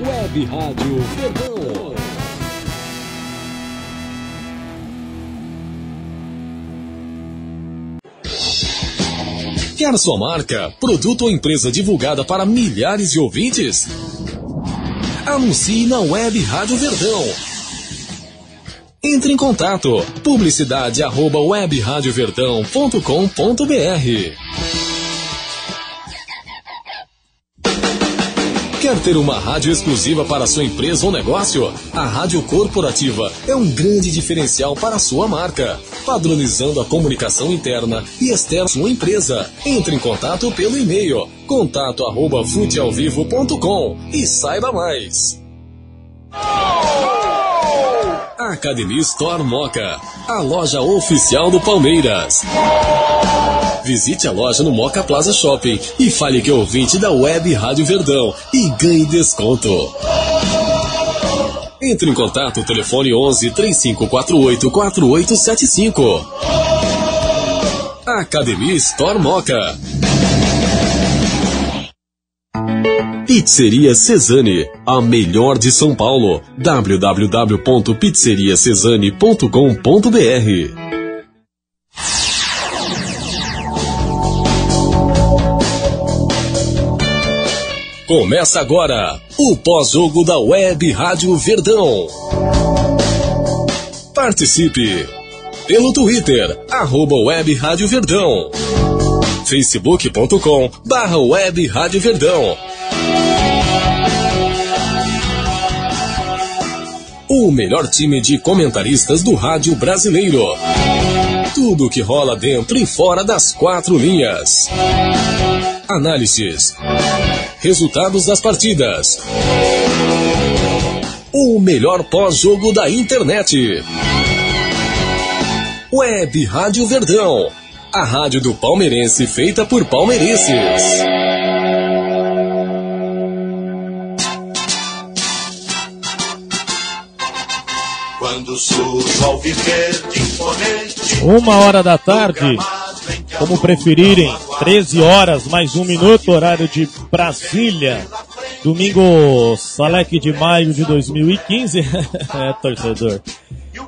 Web Rádio Verdão. Quer sua marca, produto ou empresa divulgada para milhares de ouvintes? Anuncie na Web Rádio Verdão. Entre em contato, publicidade@webradioverdão.com.br. Quer ter uma rádio exclusiva para sua empresa ou negócio? A rádio corporativa é um grande diferencial para a sua marca, padronizando a comunicação interna e externa da sua empresa. Entre em contato pelo e-mail contato@futealvivo.com e saiba mais. Academia Store Moca, a loja oficial do Palmeiras. Visite a loja no Moca Plaza Shopping e fale que é ouvinte da Web Rádio Verdão e ganhe desconto. Entre em contato, telefone 11 3548 4875. Academia Store Moca. Pizzeria Cesani, a melhor de São Paulo. www.pizzeriacesani.com.br. Começa agora o pós-jogo da Web Rádio Verdão. Participe pelo Twitter, @Web Rádio Verdão, facebook.com/Web Rádio Verdão. O melhor time de comentaristas do rádio brasileiro. Tudo que rola dentro e fora das quatro linhas. Análises. Resultados das partidas. O melhor pós-jogo da internet. Web Rádio Verdão. A rádio do palmeirense feita por palmeirenses. Quando surge ao viver de imponente. 1h da tarde, como preferirem, 13 horas mais 1 minuto, horário de Brasília. Domingo, Salec de maio de 2015. É, torcedor.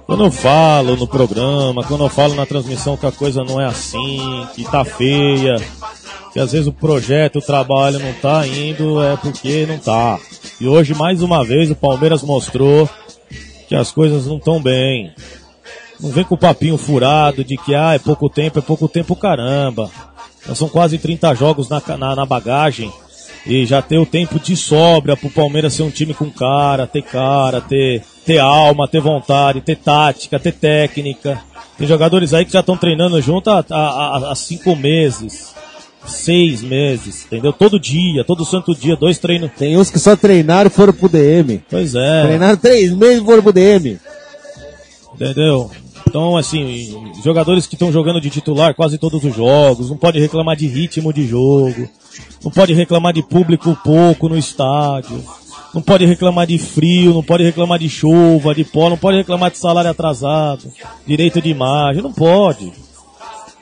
Quando eu falo no programa, quando eu falo na transmissão que a coisa não é assim, que tá feia, que às vezes o projeto, o trabalho não tá indo, é porque não tá. E hoje, mais uma vez, o Palmeiras mostrou que as coisas não estão bem. Não vem com o papinho furado de que é pouco tempo, caramba. Já são quase 30 jogos na bagagem e já tem o tempo de sobra pro Palmeiras ser um time com cara, ter alma, ter vontade, ter tática, ter técnica. Tem jogadores aí que já estão treinando junto há 5 meses, 6 meses, entendeu? Todo dia, todo santo dia, 2 treinos. Tem uns que só treinaram e foram pro DM. Pois é. Treinaram 3 meses e foram pro DM. Entendeu? Então, assim, jogadores que estão jogando de titular quase todos os jogos, não pode reclamar de ritmo de jogo, não pode reclamar de público pouco no estádio, não pode reclamar de frio, não pode reclamar de chuva, de pó, não pode reclamar de salário atrasado, direito de imagem, não pode.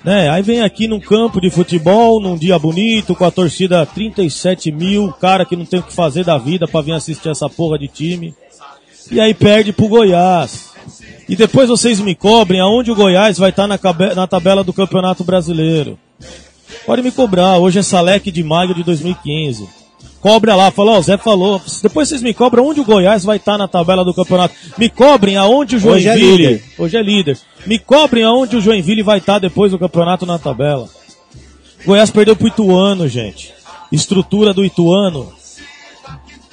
Né? Aí vem aqui num campo de futebol, num dia bonito, com a torcida 37 mil, cara que não tem o que fazer da vida pra vir assistir essa porra de time, e aí perde pro Goiás. E depois vocês me cobrem aonde o Goiás vai estar na tabela do Campeonato Brasileiro. Pode me cobrar, hoje é Salec de maio de 2015. Cobra lá, fala, ó, o Zé falou. Depois vocês me cobram onde o Goiás vai estar na tabela do campeonato. Me cobrem aonde o Joinville... Hoje é líder. Me cobrem aonde o Joinville vai estar depois do campeonato na tabela. Goiás perdeu pro Ituano, gente. Estrutura do Ituano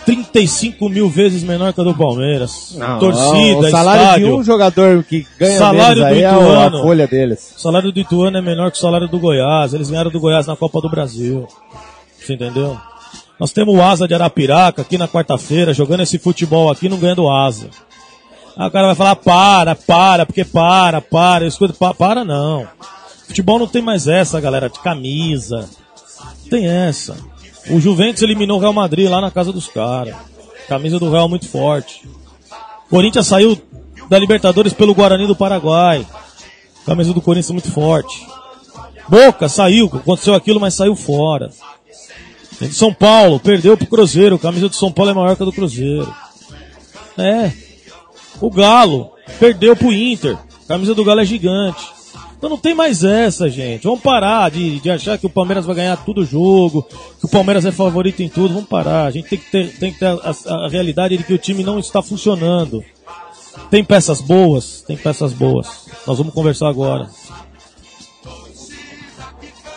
35 mil vezes menor que a do Palmeiras. Não, torcida, o salário estádio, de um jogador que ganha salário menos aí do Ituano, é a folha deles. O salário do Ituano é menor que o salário do Goiás. Eles ganharam do Goiás na Copa do Brasil. Você entendeu? Nós temos o Asa de Arapiraca aqui na quarta-feira, jogando esse futebol aqui, não ganhando Asa. Aí o cara vai falar, porque para. Eu escuto, para não. Futebol não tem mais essa, galera, de camisa. Não tem essa. O Juventus eliminou o Real Madrid lá na casa dos caras. Camisa do Real muito forte. Corinthians saiu da Libertadores pelo Guarani do Paraguai. Camisa do Corinthians muito forte. Boca saiu, aconteceu aquilo, mas saiu fora. Tem de São Paulo, perdeu pro Cruzeiro. A camisa do São Paulo é maior que a do Cruzeiro. O Galo perdeu pro Inter. A camisa do Galo é gigante. Então não tem mais essa, gente. Vamos parar de achar que o Palmeiras vai ganhar todo o jogo, que o Palmeiras é favorito em tudo. Vamos parar. A gente tem que ter a realidade de que o time não está funcionando. Tem peças boas? Tem peças boas. Nós vamos conversar agora.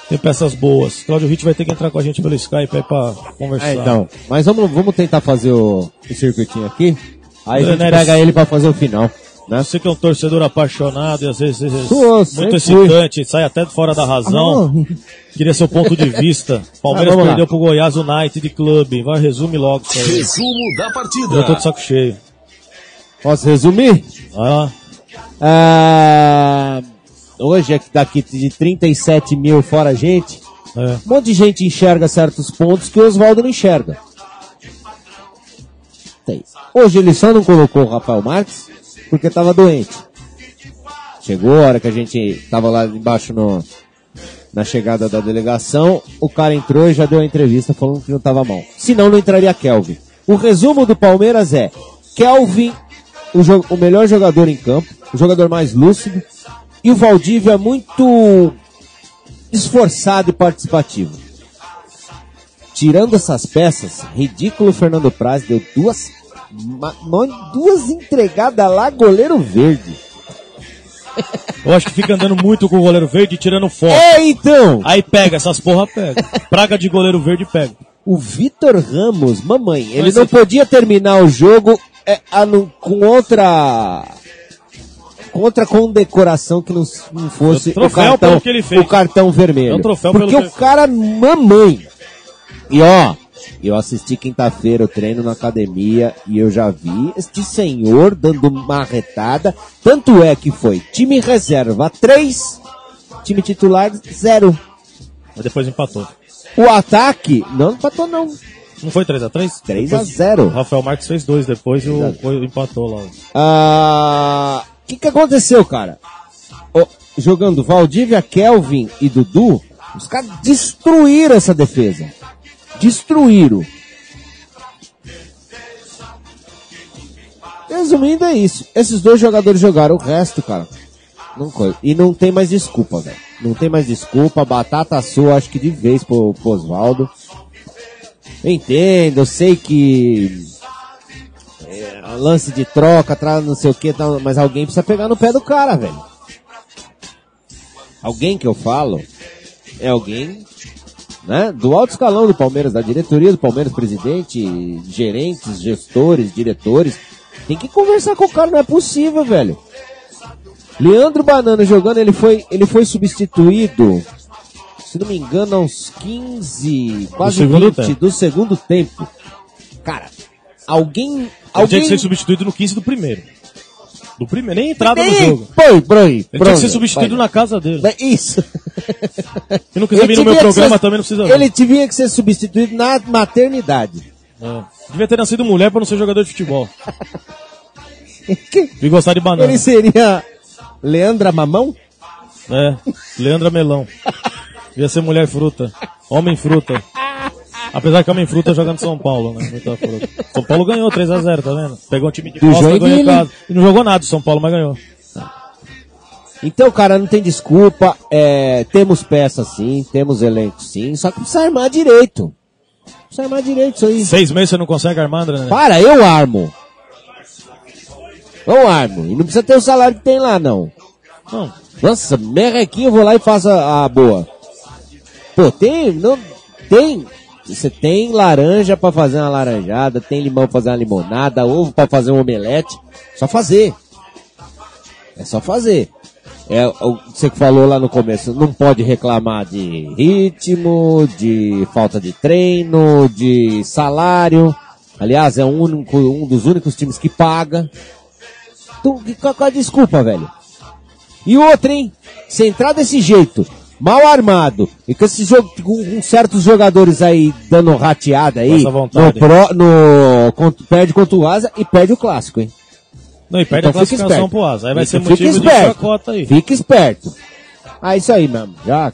Tem peças boas. Cláudio Ritt vai ter que entrar com a gente pelo Skype aí pra conversar. Então. Mas vamos tentar fazer o circuitinho aqui. Aí a gente Neres, pega ele pra fazer o final. Né? Você que é um torcedor apaixonado e às vezes Nossa, muito excitante, sai até fora da razão. Queria seu ponto de vista. Palmeiras perdeu pro Goiás United Club. Vai, resume logo isso aí. Resumo da partida. Eu tô de saco cheio. Posso resumir? Vai lá. Hoje, é que daqui de 37 mil fora gente, um monte de gente enxerga certos pontos que o Oswaldo não enxerga. Hoje ele só não colocou o Rafael Marques porque estava doente. Chegou a hora que a gente tava lá embaixo na chegada da delegação, o cara entrou e já deu a entrevista falando que não estava mal. Senão não entraria Kelvin. O resumo do Palmeiras é Kelvin, o melhor jogador em campo, o jogador mais lúcido, e o Valdívia muito esforçado e participativo. Tirando essas peças, ridículo Fernando Praz deu duas entregadas lá, goleiro verde. Eu acho que fica andando muito com o goleiro verde e tirando foto. Então! Aí pega, essas porra pega. Praga de goleiro verde pega. O Vitor Ramos, mamãe, ele não podia terminar o jogo com outra condecoração que não fosse o cartão, que ele fez. O cartão vermelho. É um troféu porque pelo o cara, mamãe. E eu assisti quinta-feira o treino na academia e eu já vi este senhor dando uma retada. Tanto é que foi time reserva 3, time titular 0. Mas depois empatou. O ataque, não empatou não. Não foi 3x3? 3x0. O Rafael Marques fez 2 depois e o empatou lá. O que aconteceu, cara? Jogando Valdívia, Kelvin e Dudu, os caras destruíram essa defesa. Destruíram. Resumindo, é isso. Esses dois jogadores jogaram, o resto, cara, não coisa. E não tem mais desculpa, velho. Não tem mais desculpa. A batata sua, acho que de vez pro Oswaldo. Eu entendo, eu sei que lance de troca, não sei o que, mas alguém precisa pegar no pé do cara, velho. Alguém que eu falo é alguém, né, do alto escalão do Palmeiras, da diretoria do Palmeiras, presidente, gerentes, gestores, diretores. Tem que conversar com o cara, não é possível, velho. Leandro Banana jogando, ele foi substituído, se não me engano, aos 15, quase 20 do segundo tempo. Cara, alguém tinha que ser substituído no 15 do primeiro. Do primeiro, nem entrada no jogo. Ele tinha que ser substituído na casa dele. Isso. Se não quiser vir no meu programa, também não precisa vir. Ele tinha que ser substituído na maternidade. Devia ter nascido mulher pra não ser jogador de futebol. E gostar de banana. Ele seria Leandra Mamão? Leandra Melão. Devia ser mulher fruta. Homem fruta. Apesar que homem fruta joga no São Paulo, né? Muita fruta. São Paulo ganhou 3x0, tá vendo? Pegou um time de costa, ganhou em casa. E não jogou nada o São Paulo, mas ganhou. Então, cara, não tem desculpa. Temos peças sim, temos elenco sim, só que precisa armar direito. Precisa armar direito isso aí. 6 meses você não consegue armar, André? Né? Para, eu armo. Eu armo. E não precisa ter o salário que tem lá, não. Nossa, merrequinho, eu vou lá e faço a boa. Pô, você tem laranja pra fazer uma laranjada, tem limão pra fazer uma limonada, ovo pra fazer um omelete. Só fazer. É só fazer. Você que falou lá no começo, não pode reclamar de ritmo, de falta de treino, de salário. Aliás, é um dos únicos times que paga. Então, qual a desculpa, velho? E outra, hein? Se entrar desse jeito, mal armado, e com esse jogo, com certos jogadores aí dando rateada aí, perde contra o Asa e perde o clássico, hein? Não, e perde então, a classificação pro Asa. Aí vai ser motivo de chacota aí. Fica esperto. Isso aí mesmo. Já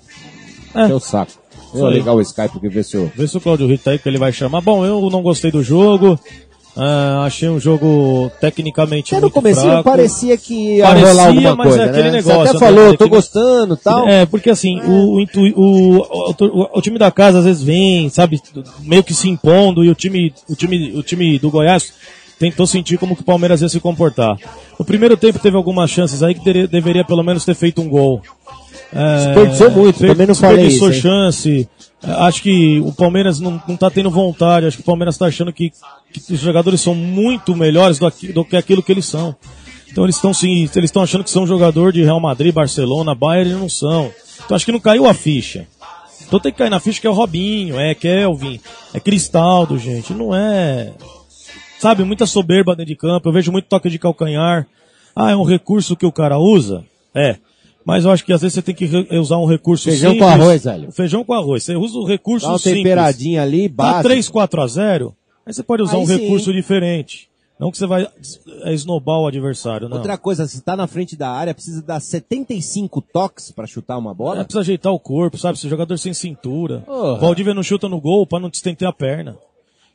deu saco. Vou ligar o Skype aqui, ver se eu... Vê se o Cláudio Ritt tá aí que ele vai chamar. Bom, eu não gostei do jogo. Achei um jogo tecnicamente Até muito no comecinho fraco. parecia que ia Parecia, rolar alguma mas coisa, é aquele né? negócio, Você até né? falou, tô Aquele- gostando e tal. Porque assim, o time da casa às vezes vem, sabe, meio que se impondo, e o time do Goiás tentou sentir como que o Palmeiras ia se comportar. No primeiro tempo teve algumas chances aí que deveria pelo menos ter feito um gol. Desperdiçou muito, também não falei isso, Desperdiçou hein? chance. Acho que o Palmeiras não tá tendo vontade, acho que o Palmeiras tá achando que os jogadores são muito melhores do que aquilo que eles são. Então eles estão achando que são jogador de Real Madrid, Barcelona, Bayern, e não são. Então acho que não caiu a ficha. Então tem que cair na ficha que é o Robinho, é Kelvin, é Cristaldo, gente. Não é... Sabe, muita soberba dentro de campo. Eu vejo muito toque de calcanhar. É um recurso que o cara usa? Mas eu acho que às vezes você tem que usar um recurso Feijão simples. com arroz, velho. Feijão com arroz. Você usa o recurso Dá uma simples. temperadinha ali, Tá básico. 3-4-0, aí você pode usar Aí um sim. recurso diferente. Não que você vai esnobar o adversário, não. Outra coisa, se tá na frente da área, precisa dar 75 toques pra chutar uma bola? Precisa ajeitar o corpo, sabe? Esse jogador sem cintura. Porra. Valdívia não chuta no gol pra não distender a perna.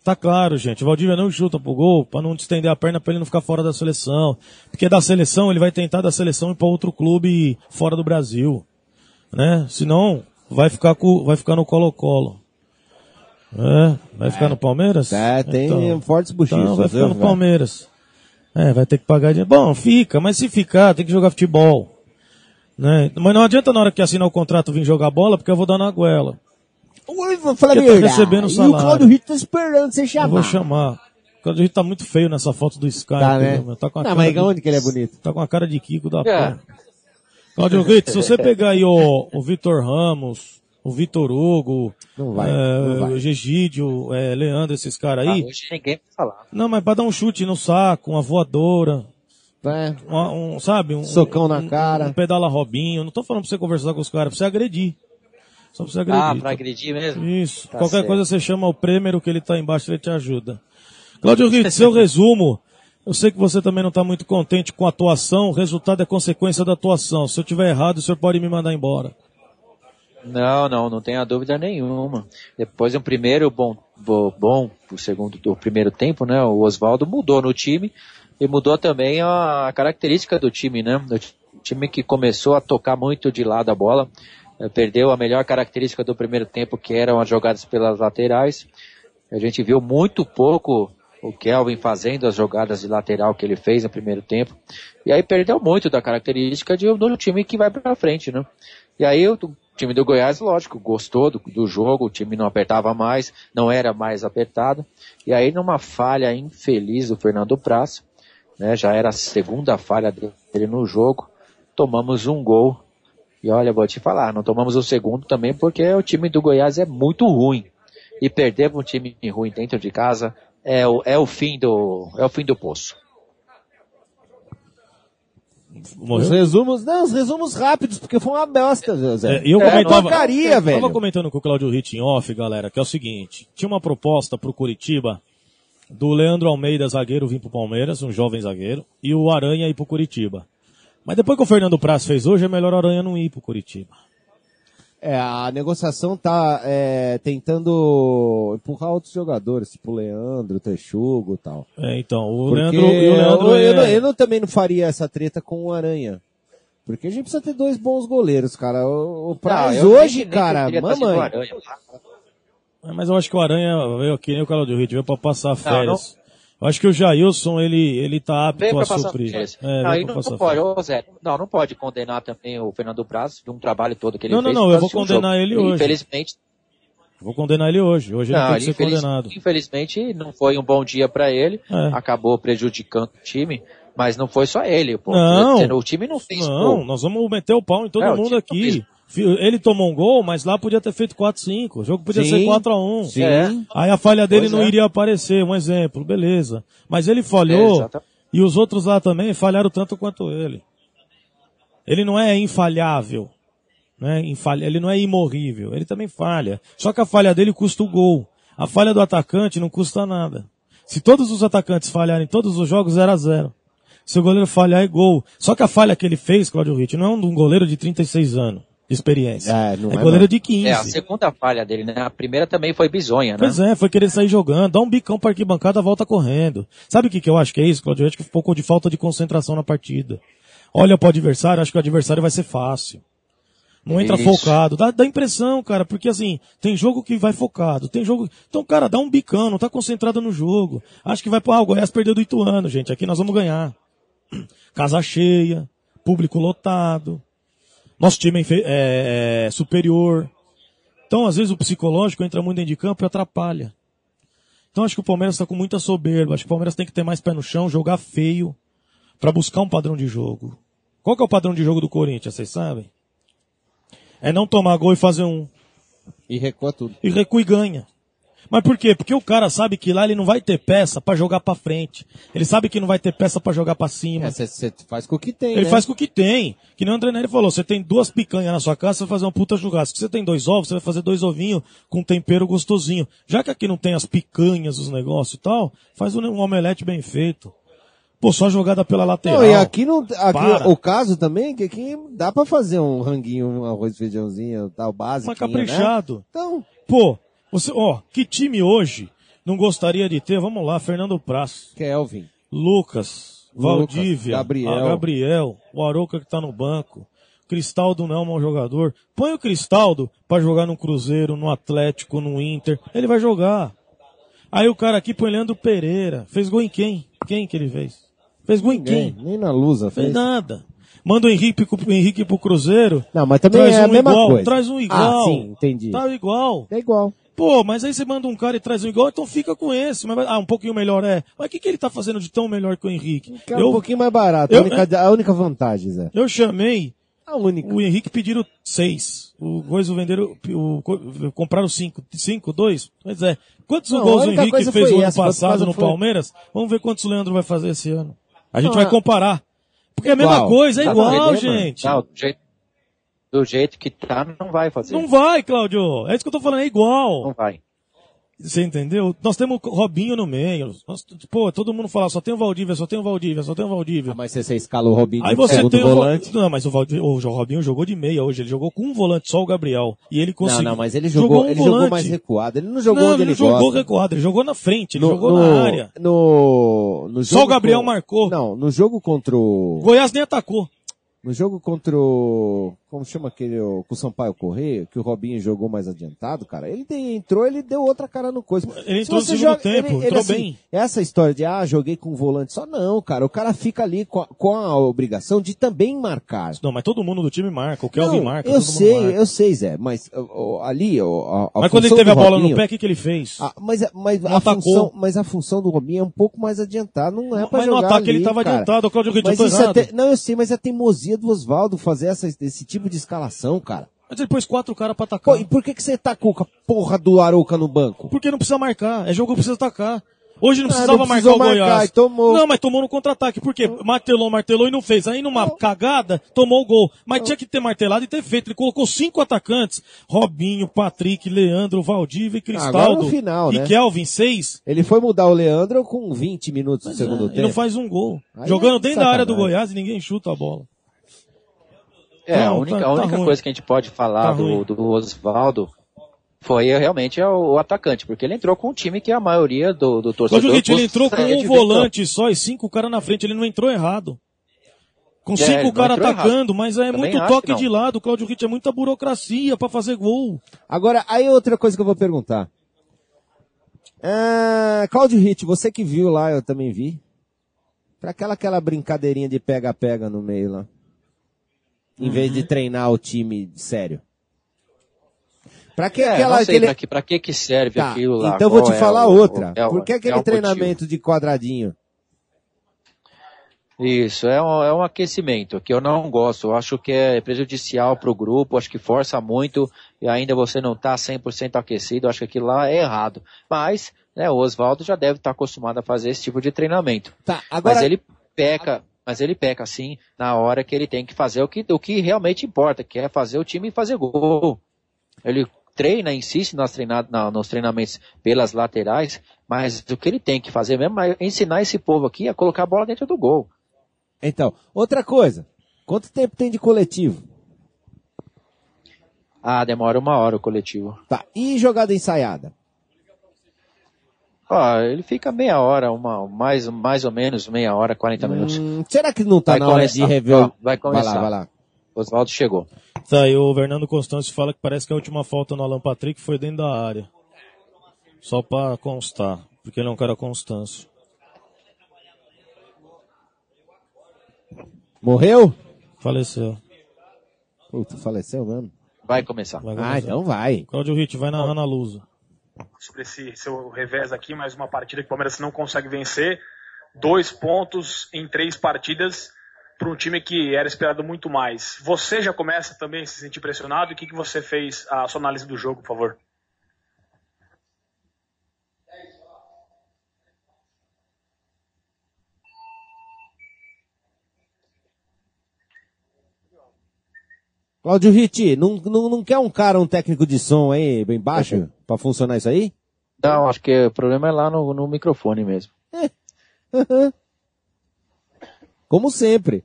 Tá claro, gente. O Valdívia não chuta pro gol pra não distender a perna pra ele não ficar fora da seleção. Porque da seleção, ele vai tentar da seleção ir pra outro clube fora do Brasil. Né? Senão, vai ficar no Colo-Colo. Vai ficar no Palmeiras? Tem fortes buchichos. Então, vai ficar no viu, Palmeiras. Vai ter que pagar dinheiro. Bom, fica, mas se ficar, tem que jogar futebol. Né? Mas não adianta na hora que assinar o contrato vir jogar bola, porque eu vou dar na goela. Oi, vou falar Porque tá verdade. recebendo E salário. o Cláudio Ritt tá esperando você Eu chamar. vou chamar. O Cláudio Ritt tá muito feio nessa foto do Sky. Tá, né? entendeu? Tá com a Não, cara mas de- onde que ele é bonito? Tá com a cara de Kiko da porra. Cláudio Ritt, se você pegar aí o Vitor Ramos, o Vitor Hugo, Não vai, não vai. o Gegídio, Leandro, esses caras aí. Hoje ninguém vai falar. Não, mas pra dar um chute no saco, uma voadora, É. sabe? Socão na cara. Um pedala Robinho. Não tô falando pra você conversar com os caras, pra você agredir. Só pra você agredir. Pra agredir mesmo? Isso. Tá Qualquer certo. coisa você chama o Prêmero que ele tá embaixo, ele te ajuda. Cláudio Ritt, seu resumo. Eu sei que você também não tá muito contente com a atuação. O resultado é consequência da atuação. Se eu tiver errado, o senhor pode me mandar embora. Não tenha dúvida nenhuma. Depois de um primeiro bom do primeiro tempo, né? O Oswaldo mudou no time e mudou também a característica do time, né? O time que começou a tocar muito de lado a bola, perdeu a melhor característica do primeiro tempo, que eram as jogadas pelas laterais. A gente viu muito pouco o Kelvin fazendo as jogadas de lateral que ele fez no primeiro tempo. E aí perdeu muito da característica do time que vai pra frente, né? E aí o time do Goiás, lógico, gostou do jogo, o time não apertava mais, não era mais apertado. E aí numa falha infeliz do Fernando Praz, né, já era a segunda falha dele no jogo, tomamos um gol. E olha, vou te falar, não tomamos o segundo também porque o time do Goiás é muito ruim. E perder um time ruim dentro de casa é o fim do poço. Os resumos rápidos, porque foi uma bosta, Zé. E eu porcaria, velho. Tava comentando com o Cláudio Ritt em off, galera, que é o seguinte. Tinha uma proposta pro Curitiba do Leandro Almeida, zagueiro, vir pro Palmeiras, um jovem zagueiro, e o Aranha ir pro Curitiba. Mas depois que o Fernando Praz fez hoje, é melhor o Aranha não ir pro Curitiba. A negociação tá tentando empurrar outros jogadores, tipo o Leandro, o Texugo e tal. Então, o Porque Leandro eu também não faria essa treta com o Aranha. Porque a gente precisa ter dois bons goleiros, cara. O Praz hoje, cara, mamãe. Mas eu acho que o Aranha veio que nem o Cláudio Ritt, veio pra passar férias. Eu acho que o Jailson, ele tá apto a suprir. Aí não pode, ô Zé, não pode condenar também o Fernando Praz de um trabalho todo que ele fez. Não, eu vou condenar ele hoje. Infelizmente. Vou condenar ele hoje. Hoje ele tem que ser condenado. Infelizmente, não foi um bom dia pra ele. Acabou prejudicando o time. Mas não foi só ele. Pô. O time não fez gol. Nós vamos meter o pau em todo mundo aqui. Ele tomou um gol, mas lá podia ter feito 4-5. O jogo podia ser 4-1. Sim. Aí a falha dele não iria aparecer, um exemplo, beleza. Mas ele falhou, e os outros lá também falharam tanto quanto ele. Ele não é infalhável, né? Ele não é imorrível, ele também falha. Só que a falha dele custa o gol. A falha do atacante não custa nada. Se todos os atacantes falharem todos os jogos, 0-0. Se o goleiro falhar, é gol. Só que a falha que ele fez, Cláudio Ritt, não é um goleiro de 36 anos. de experiência. Não é é goleiro não. de 15. A segunda falha dele, né? A primeira também foi bizonha, né? Pois é, foi querer sair jogando, dá um bicão pra arquibancada, volta correndo. Sabe o que eu acho que é isso, Claudio? Eu acho que ficou de falta de concentração na partida. Olha pro adversário, acho que o adversário vai ser fácil. Não entra Isso. focado. Dá impressão, cara, porque assim, tem jogo que vai focado, tem jogo... Então, cara, dá um bicão, não tá concentrado no jogo. Acho que vai o Goiás perdeu do Ituano, gente, aqui nós vamos ganhar. Casa cheia, público lotado, nosso time é superior. Então, às vezes, o psicológico entra muito dentro de campo e atrapalha. Então, acho que o Palmeiras está com muita soberba. Acho que o Palmeiras tem que ter mais pé no chão, jogar feio, para buscar um padrão de jogo. Qual que é o padrão de jogo do Corinthians, vocês sabem? É não tomar gol e fazer um. E recua tudo. E recua e ganha. Mas por quê? Porque o cara sabe que lá ele não vai ter peça pra jogar pra frente. Ele sabe que não vai ter peça pra jogar pra cima. Você faz com o que tem, Ele né? faz com o que tem. Que nem o André Neri falou, você tem 2 picanhas na sua casa, você vai fazer um puta churrasco. Se você tem 2 ovos, você vai fazer 2 ovinhos com tempero gostosinho. Já que aqui não tem as picanhas, os negócios e tal, faz um omelete bem feito. Pô, só jogada pela lateral. Não, e aqui não, Para. o caso também, que aqui dá pra fazer um ranguinho, um arroz, feijãozinho, tal, básico. Mas caprichado. Né? Então, Pô, que time hoje não gostaria de ter? Vamos lá, Fernando Praz, Kelvin. Lucas, Valdívia, Gabriel. o Arouca que tá no banco, Cristaldo não é um mau jogador. Põe o Cristaldo pra jogar no Cruzeiro, no Atlético, no Inter, ele vai jogar. Aí o cara aqui põe Leandro Pereira, fez gol em quem? Quem que ele fez? Fez gol em quem? Nem na Lusa Fez fez. nada. Manda o Henrique pro Cruzeiro. Não, mas também traz é a um mesma igual, coisa. Traz um igual. Ah, sim, entendi. Tá igual. É igual. Pô, mas aí você manda um cara e traz um igual, então fica com esse. Mas, um pouquinho melhor é. Mas o que ele tá fazendo de tão melhor que o Henrique? Que é um pouquinho mais barato. A única vantagem, Zé. Eu chamei. A única. O Henrique pediram 6. O Coisa venderam, compraram 5. 5, 2? Pois é. Quantos gols o Henrique fez no ano passado no Palmeiras? Vamos ver quantos o Leandro vai fazer esse ano. A gente vai comparar. Porque é a mesma coisa, é igual, gente. Não, do jeito que tá, não vai fazer. Não vai, Cláudio. É isso que eu tô falando, é igual. Não vai. Você entendeu? Nós temos o Robinho no meio. Todo mundo fala, só tem o Valdívia. Mas você escala o Robinho Aí você segundo tem volante. Não, mas o Robinho jogou de meia hoje. Ele jogou com um volante, só o Gabriel. E ele conseguiu. Não, mas ele jogou mais recuado. Ele não jogou onde ele jogou gosta. recuado. Ele jogou na frente, ele jogou na área. No jogo só o Gabriel marcou. Não, no jogo contra o... Goiás nem atacou. No jogo contra o... Como chama aquele... Com o Sampaio Correia, que o Robinho jogou mais adiantado, cara. Ele entrou, ele deu outra cara no coisa. Ele entrou no segundo tempo, entrou assim, bem. Essa história de, joguei com volante só, não, cara. O cara fica ali com a obrigação de também marcar. Não, mas todo mundo do time marca. O Kelvin marca. Eu sei, Zé. Mas ali... Mas quando ele teve a bola no pé, o que ele fez? Mas a função do Robinho é um pouco mais adiantada. Não é pra jogar ali, Mas no ataque ele tava adiantado. O Claudio Ritchie não, eu sei, mas é a teimosia do Oswaldo fazer esse tipo de escalação, cara. Mas ele pôs 4 caras pra atacar. Pô, e por que você tacou com a porra do Arouca no banco? Porque não precisa marcar. É jogo que precisa atacar. Hoje não precisava marcar o Goiás. Tomou. Não, mas tomou no contra-ataque. Por quê? Martelou e não fez. Aí numa cagada, tomou o gol. Mas tinha que ter martelado e ter feito. Ele colocou 5 atacantes. Robinho, Patrick, Leandro, Valdívia e Cristaldo. Agora no final, e Kelvin, 6. Ele foi mudar o Leandro com 20 minutos do segundo tempo. E não faz um gol. Jogando dentro da área do Goiás e ninguém chuta a bola. A única coisa que a gente pode falar do Oswaldo foi realmente o atacante, porque ele entrou com um time que a maioria do torcedor... Ele entrou com um volante só e 5 caras na frente, ele não entrou errado. Com 5 caras atacando, mas é muito toque de lado, o Claudio Ritchie é muita burocracia pra fazer gol. Agora, aí outra coisa que eu vou perguntar. Claudio Ritchie, você que viu lá, eu também vi. Pra aquela brincadeirinha de pega-pega no meio lá. Em vez de treinar o time sério. Pra que pra que serve aquilo lá? Então eu vou te falar outra. Por que aquele treinamento de quadradinho? Isso, é um aquecimento, que eu não gosto. Eu acho que é prejudicial pro grupo, acho que força muito, e ainda você não tá 100% aquecido, acho que aquilo lá é errado. Mas, o Oswaldo já deve estar acostumado a fazer esse tipo de treinamento. Tá, agora... Mas ele peca, sim, na hora que ele tem que fazer o que realmente importa, que é fazer o time fazer gol. Ele insiste nos treinamentos pelas laterais, mas o que ele tem que fazer mesmo é ensinar esse povo aqui a colocar a bola dentro do gol. Então, outra coisa, quanto tempo tem de coletivo? Ah, demora 1 hora o coletivo. Tá. E jogada ensaiada? Ele fica meia hora, mais ou menos meia hora, 40 minutos. Será que não tá Vai na hora começar. de rever? Vai começar. Vai lá. Oswaldo chegou. Tá, e o Fernando Constâncio fala que parece que a última falta no Alan Patrick foi dentro da área. Só pra constar, porque ele é um cara Constâncio. Morreu? Faleceu. Puta, faleceu mesmo? Vai começar. Então vai. Cláudio Ritt, vai narrar na Lusa. Sobre esse seu revés aqui, mais uma partida que o Palmeiras não consegue vencer. 2 pontos em 3 partidas para um time que era esperado muito mais. Você já começa também a se sentir pressionado? E o que você fez, a sua análise do jogo, por favor? Cláudio Ritt, não quer um técnico de som aí, bem baixo, pra funcionar isso aí? Não, acho que o problema é lá no microfone mesmo. Como sempre.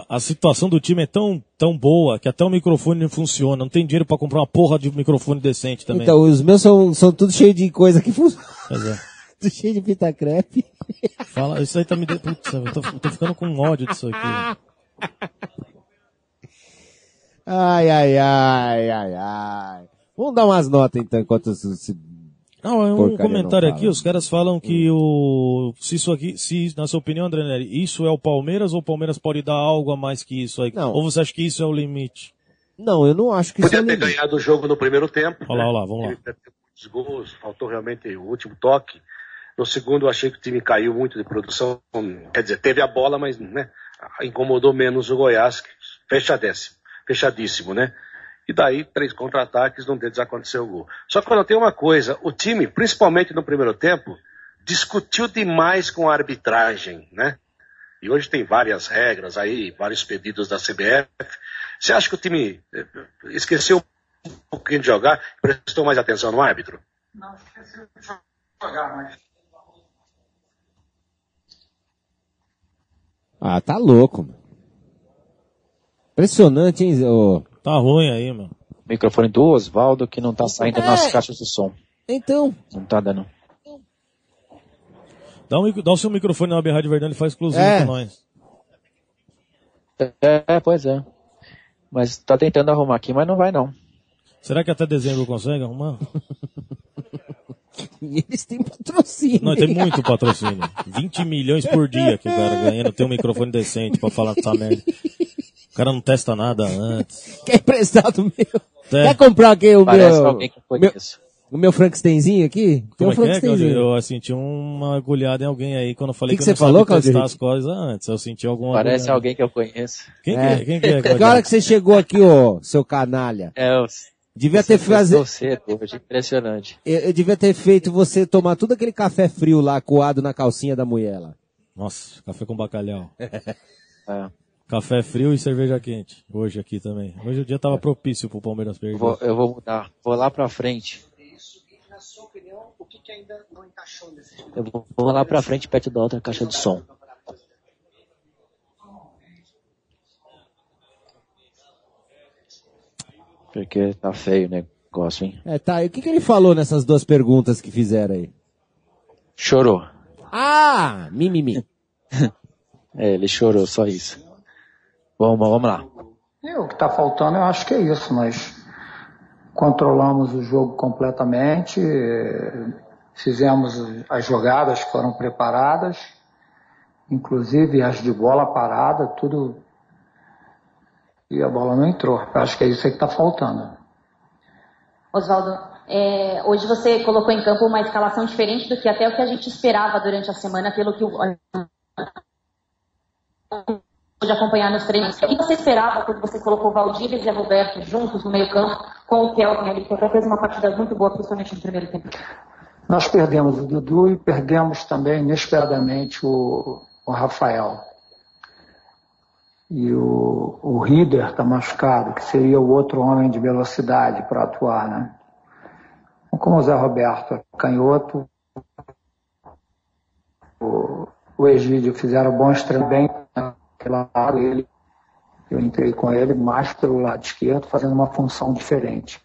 A situação do time é tão boa que até o microfone não funciona. Não tem dinheiro pra comprar uma porra de microfone decente também. Então, os meus são tudo cheio de coisa que funciona. Pois é. Tudo cheio de fita crepe. Fala, isso aí tá me dando... Putz, eu tô ficando com ódio disso aqui. Ai. Vamos dar umas notas então, enquanto Não, é um porcaria comentário não aqui, fala. os caras falam que se na sua opinião, André Neri, isso é o Palmeiras ou o Palmeiras pode dar algo a mais que isso aí? Não. Ou você acha que isso é o limite? Não, eu não acho que isso é Podia ter limite. ganhado o jogo no primeiro tempo. Olha lá, vamos lá. Teve muitos gols, faltou realmente o último toque. No segundo, eu achei que o time caiu muito de produção. Quer dizer, teve a bola, mas né, incomodou menos o Goiás, fechadíssimo, né? E daí, 3 contra-ataques, num deles aconteceu o gol. Só que quando tem uma coisa, o time, principalmente no primeiro tempo, discutiu demais com a arbitragem, né? E hoje tem várias regras aí, vários pedidos da CBF. Você acha que o time esqueceu um pouquinho de jogar, prestou mais atenção no árbitro? Não, esqueci de jogar, mas... Ah, tá louco, mano. Impressionante, hein, ô... Tá ruim aí, mano. Microfone do Oswaldo que não tá saindo nas caixas de som. Então... Não tá dando. Dá o seu microfone na Web Rádio Verdão e faz exclusivo com nós. Pois é. Mas tá tentando arrumar aqui, mas não vai não. Será que até dezembro consegue arrumar? E eles têm patrocínio. Não, tem muito patrocínio. 20 milhões por dia que o cara ganha, não tem um microfone decente pra falar dessa merda. O cara não testa nada antes. Quer emprestar do meu? É. Quer comprar aqui o Parece meu... alguém que eu conheço. O meu Frankensteinzinho aqui? Tem Como um é que é, Frankensteinzinho. Claudio? Eu senti uma agulhada em alguém aí quando eu falei Que que eu você não falou, sabia testar Claudio? as coisas antes. Eu senti alguma Parece agulhada. alguém que eu conheço. Quem que é? Quem que é, Que hora Claudio? que você chegou aqui, ô, seu canalha? Eu Devia ter hoje, impressionante. Eu devia ter feito você tomar tudo aquele café frio lá, coado na calcinha da mulher lá. Nossa, café com bacalhau. É. Café frio e cerveja quente. Hoje aqui também. Hoje o dia tava propício pro Palmeiras perder. Eu vou mudar. Vou lá pra frente. Na sua opinião, o que ainda não encaixou nesse time? Eu vou lá pra frente perto da outra caixa de som. Porque tá feio o negócio, hein? Tá. E o que ele falou nessas 2 perguntas que fizeram aí? Chorou. Ah! Mimimi. Ele chorou, só isso. Vamos lá. O que está faltando, eu acho que é isso. Nós controlamos o jogo completamente, fizemos as jogadas que foram preparadas, inclusive as de bola parada, tudo, e a bola não entrou. Eu acho que é isso aí que está faltando. Oswaldo, hoje você colocou em campo uma escalação diferente do que até o que a gente esperava durante a semana, pelo que de acompanhar nos treinos. O que você esperava quando você colocou o Valdir e Zé Roberto juntos no meio campo com o Kelvin ali, que até fez uma partida muito boa, principalmente no primeiro tempo? Nós perdemos o Dudu e perdemos também, inesperadamente, o Rafael. E o Rieder está machucado, que seria o outro homem de velocidade para atuar, né? Como o Zé Roberto é canhoto, o Egídio fizeram bons treinos bem naquele lado, ele Eu entrei com ele mais pelo lado esquerdo, fazendo uma função diferente.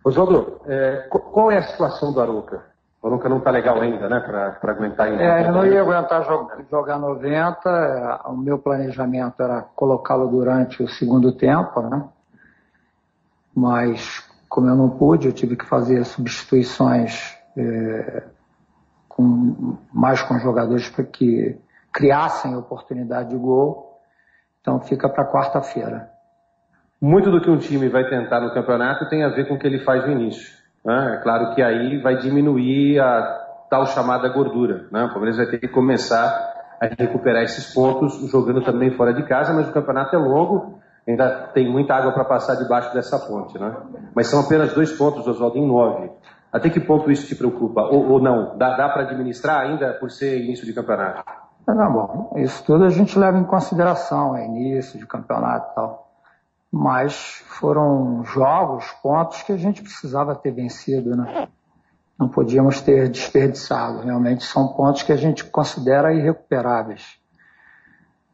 Oswaldo, qual é a situação do Arouca? O Arouca não está legal ainda, né, para aguentar ainda. Eu não ia aguentar jogar 90, o meu planejamento era colocá-lo durante o segundo tempo, né? Mas, como eu não pude, eu tive que fazer substituições mais com jogadores para que criassem oportunidade de gol. Então fica para quarta-feira. Muito do que um time vai tentar no campeonato tem a ver com o que ele faz no início, né? É claro que aí vai diminuir a tal chamada gordura, né? O Palmeiras vai ter que começar a recuperar esses pontos jogando também fora de casa, mas o campeonato é longo, ainda tem muita água para passar debaixo dessa ponte, né? Mas são apenas 2 pontos, Oswaldo, em 9. Até que ponto isso te preocupa? Ou não? Dá para administrar ainda por ser início de campeonato? Não, bom, isso tudo a gente leva em consideração, é início de campeonato e tal. Mas foram jogos, pontos que a gente precisava ter vencido, né? Não podíamos ter desperdiçado. Realmente são pontos que a gente considera irrecuperáveis.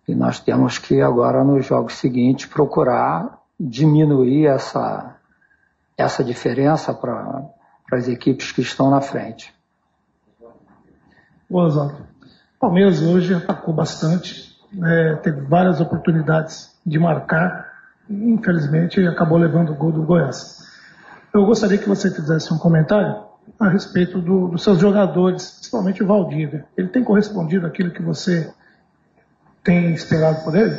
E nós temos que agora, nos jogos seguintes, procurar diminuir essa diferença para as equipes que estão na frente. Oswaldo, o Palmeiras hoje atacou bastante, teve várias oportunidades de marcar, e infelizmente acabou levando o gol do Goiás. Eu gostaria que você fizesse um comentário a respeito dos seus jogadores, principalmente o Valdívia. Ele tem correspondido àquilo que você tem esperado por ele?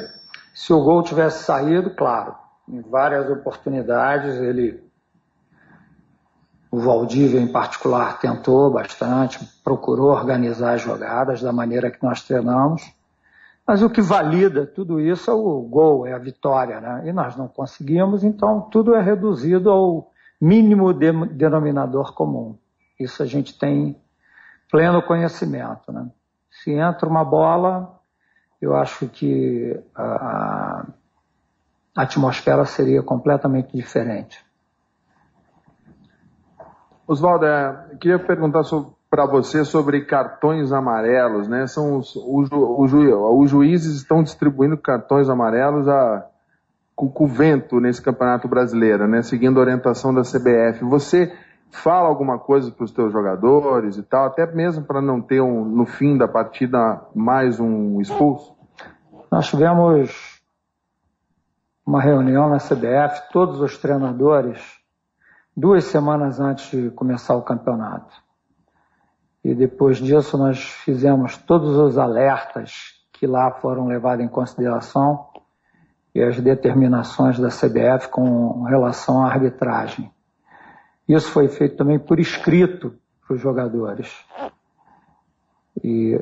Se o gol tivesse saído, claro, em várias oportunidades o Valdívia em particular tentou bastante, procurou organizar as jogadas da maneira que nós treinamos, mas o que valida tudo isso é o gol, é a vitória, né? E nós não conseguimos, então tudo é reduzido ao mínimo denominador comum. Isso a gente tem pleno conhecimento, né? Se entra uma bola, eu acho que a atmosfera seria completamente diferente. Oswaldo, queria perguntar para você sobre cartões amarelos, né? Os juízes estão distribuindo cartões amarelos com o vento nesse Campeonato Brasileiro, né? Seguindo a orientação da CBF. Você fala alguma coisa para os teus jogadores e tal, até mesmo para não ter no fim da partida mais um expulso? Nós tivemos uma reunião na CBF, todos os treinadores, 2 semanas antes de começar o campeonato. E depois disso nós fizemos todos os alertas que lá foram levados em consideração e as determinações da CBF com relação à arbitragem. Isso foi feito também por escrito para os jogadores. E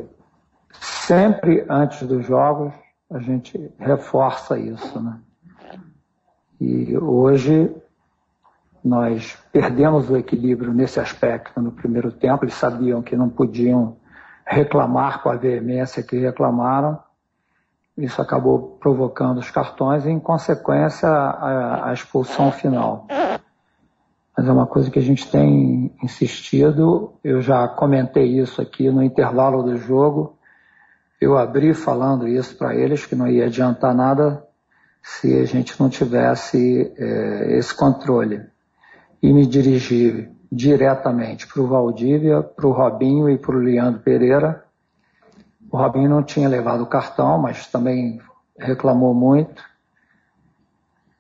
sempre antes dos jogos a gente reforça isso, né? E hoje nós perdemos o equilíbrio nesse aspecto no primeiro tempo. Eles sabiam que não podiam reclamar com a veemência que reclamaram. Isso acabou provocando os cartões e, em consequência, a expulsão final. Mas é uma coisa que a gente tem insistido. Eu já comentei isso aqui no intervalo do jogo. Eu abri falando isso para eles, que não ia adiantar nada se a gente não tivesse esse controle. E me dirigi diretamente para o Valdívia, para o Robinho e para o Leandro Pereira. O Robinho não tinha levado o cartão, mas também reclamou muito.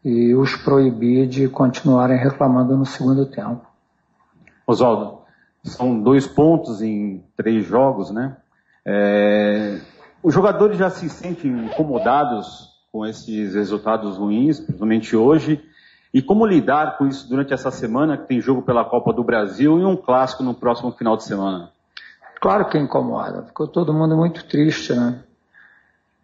E os proibi de continuarem reclamando no segundo tempo. Oswaldo, são 2 pontos em 3 jogos, né? Os jogadores já se sentem incomodados com esses resultados ruins, principalmente hoje. E como lidar com isso durante essa semana, que tem jogo pela Copa do Brasil e um clássico no próximo final de semana? Claro que incomoda. Ficou todo mundo muito triste, né?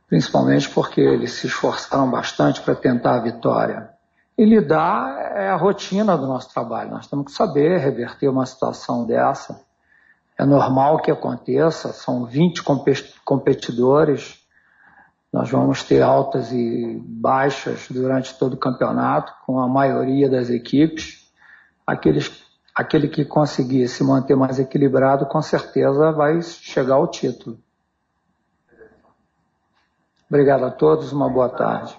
Principalmente porque eles se esforçaram bastante para tentar a vitória. E lidar é a rotina do nosso trabalho. Nós temos que saber reverter uma situação dessa. É normal que aconteça, são 20 competidores. Nós vamos ter altas e baixas durante todo o campeonato, com a maioria das equipes. Aquele que conseguir se manter mais equilibrado, com certeza vai chegar ao título. Obrigado a todos, uma boa tarde.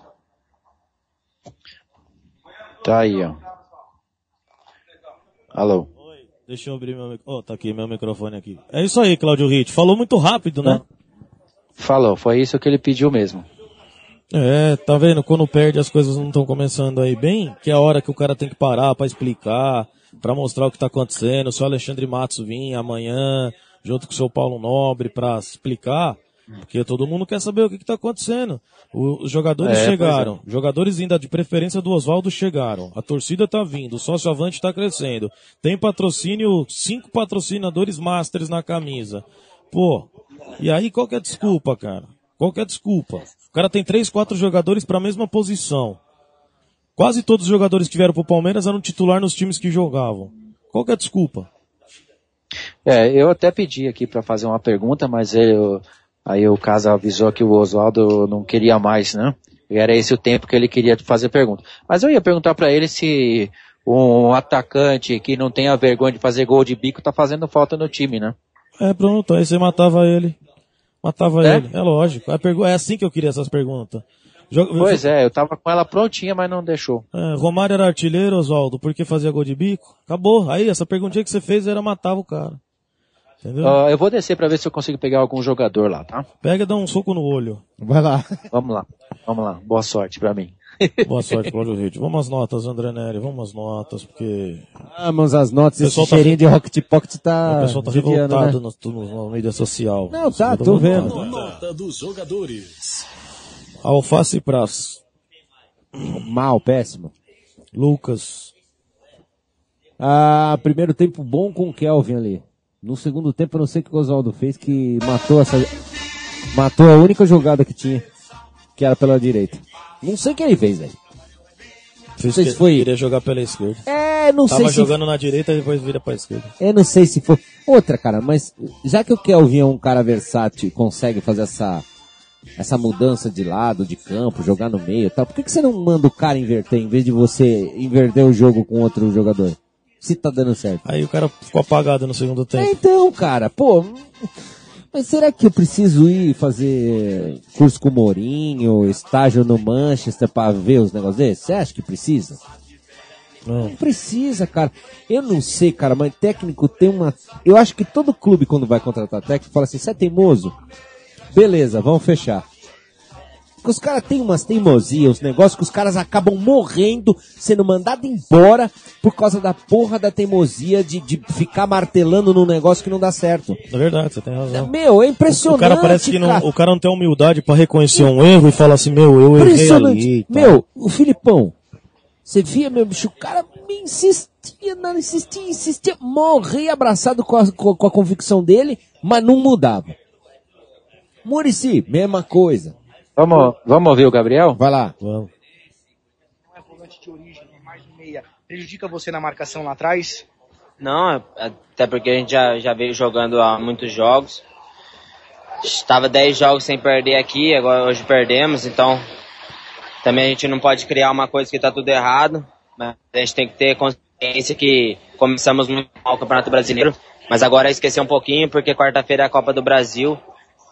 Tá aí, ó. Alô. Deixa eu abrir meu microfone. Tá aqui, meu microfone aqui. É isso aí, Cláudio Ritt. Falou muito rápido, né? Falou, foi isso que ele pediu mesmo. Tá vendo? Quando perde as coisas não estão começando aí bem, que é a hora que o cara tem que parar pra explicar, pra mostrar o que tá acontecendo. Se o Alexandre Matos vir amanhã, junto com o seu Paulo Nobre, pra explicar, porque todo mundo quer saber o que tá acontecendo. Os jogadores chegaram, jogadores ainda de preferência do Oswaldo chegaram, a torcida tá vindo, o sócio avante tá crescendo, tem patrocínio, 5 patrocinadores masters na camisa. Pô, e aí qual que é a desculpa, cara? Qual que é a desculpa? O cara tem 3, 4 jogadores pra mesma posição. Quase todos os jogadores que vieram pro Palmeiras eram titular nos times que jogavam. Qual que é a desculpa? Eu até pedi aqui pra fazer uma pergunta, mas aí o Casa avisou que o Oswaldo não queria mais, né? E era esse o tempo que ele queria fazer pergunta. Mas eu ia perguntar pra ele se um atacante que não tenha vergonha de fazer gol de bico tá fazendo falta no time, né? Pronto, aí você matava ele. Ele, é lógico. É assim que eu queria essas perguntas. Pois eu tava com ela prontinha, mas não deixou. Romário era artilheiro, Oswaldo, por que fazia gol de bico? Acabou. Aí, essa perguntinha que você fez era matava o cara. Entendeu? Eu vou descer pra ver se eu consigo pegar algum jogador lá, tá? Pega e dá um soco no olho. Vai lá. Vamos lá. Boa sorte pra mim. Boa sorte, Cláudio Ritt. Vamos às notas, André Nery, vamos às notas, porque... Vamos às notas, esse cheirinho de Rocket Pocket tá... O pessoal tá revoltado, né? no mídia social. Não, tô vendo. Nota dos jogadores. Alface Praz. Mal, péssimo. Lucas. Primeiro tempo bom com o Kelvin ali. No segundo tempo eu não sei o que o Oswaldo fez, que matou a única jogada que tinha, que era pela direita. Não sei o que ele fez, velho. Não sei se foi... Queria jogar pela esquerda. Não sei se... Tava jogando na direita e depois vira pra esquerda. Não sei se foi... Outra, cara, mas já que o Kelvin é um cara versátil e consegue fazer essa mudança de lado, de campo, jogar no meio e tal, por que você não manda o cara inverter, em vez de você inverter o jogo com outro jogador? Se tá dando certo. Aí o cara ficou apagado no segundo tempo. Então, cara, mas será que eu preciso ir fazer curso com o Mourinho, estágio no Manchester pra ver os negócios desses? Você acha que precisa? Não precisa, cara. Eu não sei, cara, mas técnico tem uma... Eu acho que todo clube, quando vai contratar técnico, fala assim, você é teimoso? Beleza, vamos fechar. Porque os caras têm umas teimosias, uns negócios que os caras acabam morrendo, sendo mandados embora por causa da porra da teimosia de ficar martelando num negócio que não dá certo. É verdade, você tem razão. É impressionante, o cara parece que o cara não tem humildade pra reconhecer um erro e falar assim, eu errei ali. Tá. O Filipão, você via, meu bicho, o cara me insistia, morria abraçado com a convicção dele, mas não mudava. Muricy, mesma coisa. Vamos ouvir o Gabriel? Vai lá. Vamos. Não é volante de origem, é mais no meia. Prejudica você na marcação lá atrás? Não, até porque a gente já veio jogando há muitos jogos. Estava 10 jogos sem perder aqui, agora hoje perdemos, então também a gente não pode criar uma coisa que está tudo errado, mas a gente tem que ter consciência que começamos muito mal o Campeonato Brasileiro, mas agora é esquecer um pouquinho, porque quarta-feira é a Copa do Brasil